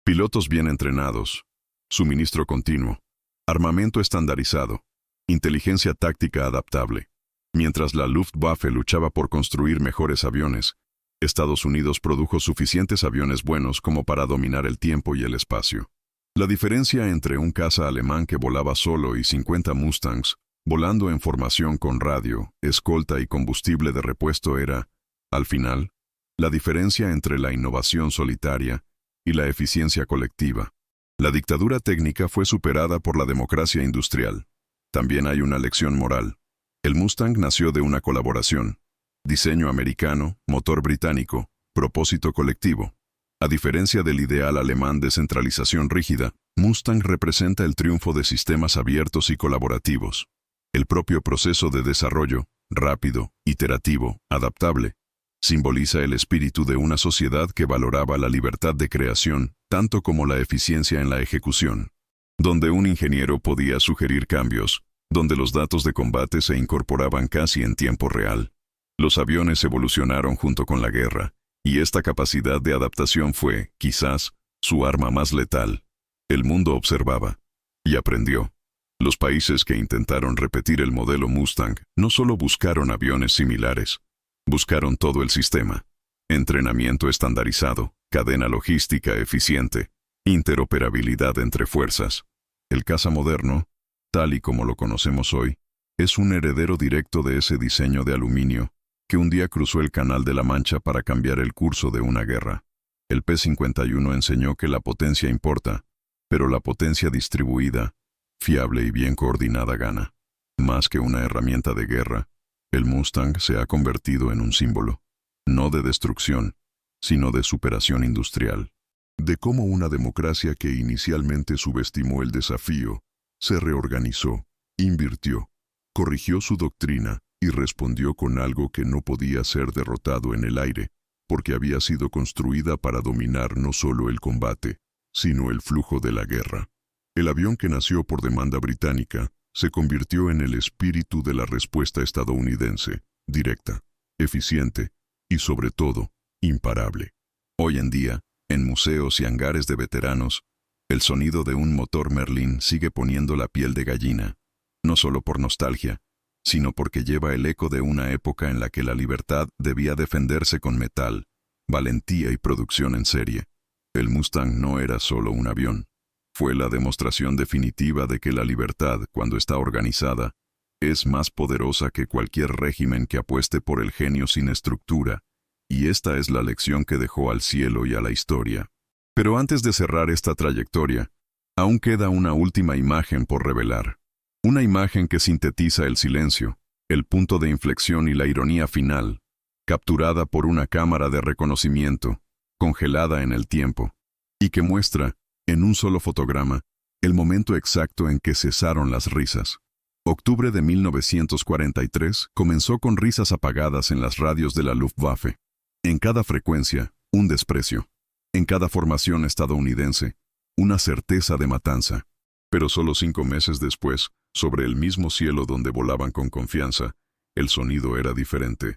Pilotos bien entrenados, suministro continuo, armamento estandarizado, inteligencia táctica adaptable. Mientras la Luftwaffe luchaba por construir mejores aviones, Estados Unidos produjo suficientes aviones buenos como para dominar el tiempo y el espacio. La diferencia entre un caza alemán que volaba solo y 50 Mustangs, volando en formación con radio, escolta y combustible de repuesto era, al final, la diferencia entre la innovación solitaria y la eficiencia colectiva. La dictadura técnica fue superada por la democracia industrial. También hay una lección moral. El Mustang nació de una colaboración. Diseño americano, motor británico, propósito colectivo. A diferencia del ideal alemán de centralización rígida, Mustang representa el triunfo de sistemas abiertos y colaborativos. El propio proceso de desarrollo, rápido, iterativo, adaptable, simboliza el espíritu de una sociedad que valoraba la libertad de creación tanto como la eficiencia en la ejecución, donde un ingeniero podía sugerir cambios, donde los datos de combate se incorporaban casi en tiempo real. Los aviones evolucionaron junto con la guerra, y esta capacidad de adaptación fue, quizás, su arma más letal. El mundo observaba y aprendió. Los países que intentaron repetir el modelo Mustang no solo buscaron aviones similares, buscaron todo el sistema: entrenamiento estandarizado, cadena logística eficiente, interoperabilidad entre fuerzas. El caza moderno, tal y como lo conocemos hoy, es un heredero directo de ese diseño de aluminio que un día cruzó el Canal de la Mancha para cambiar el curso de una guerra. El P-51 enseñó que la potencia importa, pero la potencia distribuida, fiable y bien coordinada gana. Más que una herramienta de guerra, el Mustang se ha convertido en un símbolo, no de destrucción, sino de superación industrial. De cómo una democracia que inicialmente subestimó el desafío, se reorganizó, invirtió, corrigió su doctrina y respondió con algo que no podía ser derrotado en el aire, porque había sido construida para dominar no solo el combate, sino el flujo de la guerra. El avión que nació por demanda británica se convirtió en el espíritu de la respuesta estadounidense, directa, eficiente y, sobre todo, imparable. Hoy en día, en museos y hangares de veteranos, el sonido de un motor Merlin sigue poniendo la piel de gallina, no solo por nostalgia, sino porque lleva el eco de una época en la que la libertad debía defenderse con metal, valentía y producción en serie. El Mustang no era solo un avión. Fue la demostración definitiva de que la libertad, cuando está organizada, es más poderosa que cualquier régimen que apueste por el genio sin estructura, y esta es la lección que dejó al cielo y a la historia. Pero antes de cerrar esta trayectoria, aún queda una última imagen por revelar. Una imagen que sintetiza el silencio, el punto de inflexión y la ironía final, capturada por una cámara de reconocimiento, congelada en el tiempo, y que muestra, en un solo fotograma, el momento exacto en que cesaron las risas. Octubre de 1943 comenzó con risas apagadas en las radios de la Luftwaffe. En cada frecuencia, un desprecio. En cada formación estadounidense, una certeza de matanza. Pero solo 5 meses después, sobre el mismo cielo donde volaban con confianza, el sonido era diferente.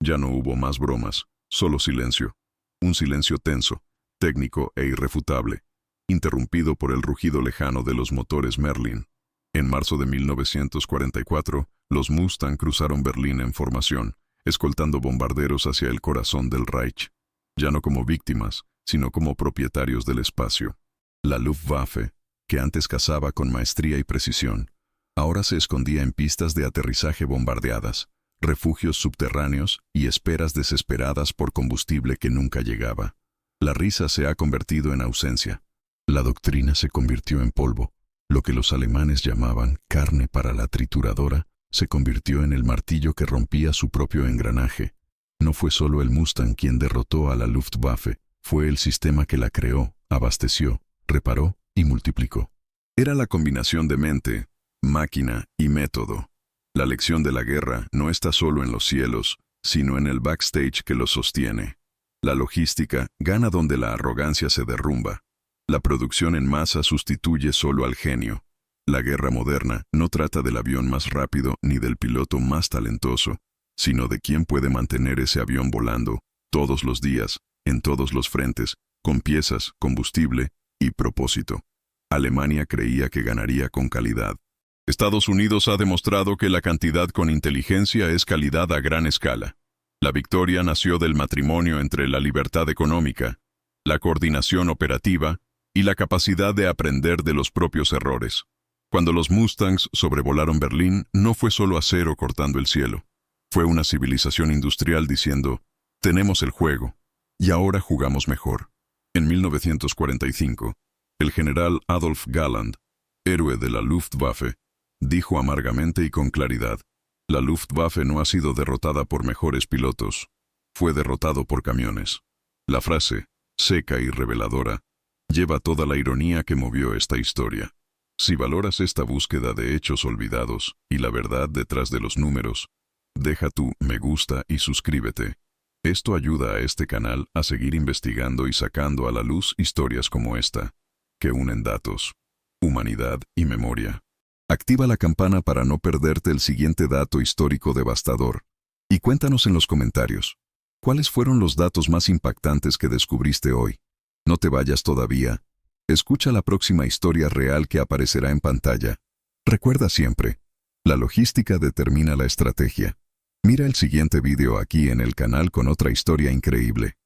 Ya no hubo más bromas, solo silencio. Un silencio tenso, técnico e irrefutable, interrumpido por el rugido lejano de los motores Merlin. En marzo de 1944, los Mustang cruzaron Berlín en formación, escoltando bombarderos hacia el corazón del Reich, ya no como víctimas, sino como propietarios del espacio. La Luftwaffe, que antes cazaba con maestría y precisión, ahora se escondía en pistas de aterrizaje bombardeadas, refugios subterráneos y esperas desesperadas por combustible que nunca llegaba. La risa se ha convertido en ausencia. La doctrina se convirtió en polvo. Lo que los alemanes llamaban carne para la trituradora se convirtió en el martillo que rompía su propio engranaje. No fue solo el Mustang quien derrotó a la Luftwaffe, fue el sistema que la creó, abasteció, reparó y multiplicó. Era la combinación de mente, máquina y método. La lección de la guerra no está solo en los cielos, sino en el backstage que los sostiene. La logística gana donde la arrogancia se derrumba. La producción en masa sustituye solo al genio. La guerra moderna no trata del avión más rápido ni del piloto más talentoso, sino de quién puede mantener ese avión volando, todos los días, en todos los frentes, con piezas, combustible y propósito. Alemania creía que ganaría con calidad. Estados Unidos ha demostrado que la cantidad con inteligencia es calidad a gran escala. La victoria nació del matrimonio entre la libertad económica, la coordinación operativa y la capacidad de aprender de los propios errores. Cuando los Mustangs sobrevolaron Berlín, no fue solo acero cortando el cielo. Fue una civilización industrial diciendo, tenemos el juego, y ahora jugamos mejor. En 1945, el general Adolf Galland, héroe de la Luftwaffe, dijo amargamente y con claridad, la Luftwaffe no ha sido derrotada por mejores pilotos, fue derrotado por camiones. La frase, seca y reveladora, lleva toda la ironía que movió esta historia. Si valoras esta búsqueda de hechos olvidados y la verdad detrás de los números, deja tu me gusta y suscríbete. Esto ayuda a este canal a seguir investigando y sacando a la luz historias como esta, que unen datos, humanidad y memoria. Activa la campana para no perderte el siguiente dato histórico devastador. Y cuéntanos en los comentarios, ¿cuáles fueron los datos más impactantes que descubriste hoy? No te vayas todavía. Escucha la próxima historia real que aparecerá en pantalla. Recuerda siempre, la logística determina la estrategia. Mira el siguiente video aquí en el canal con otra historia increíble.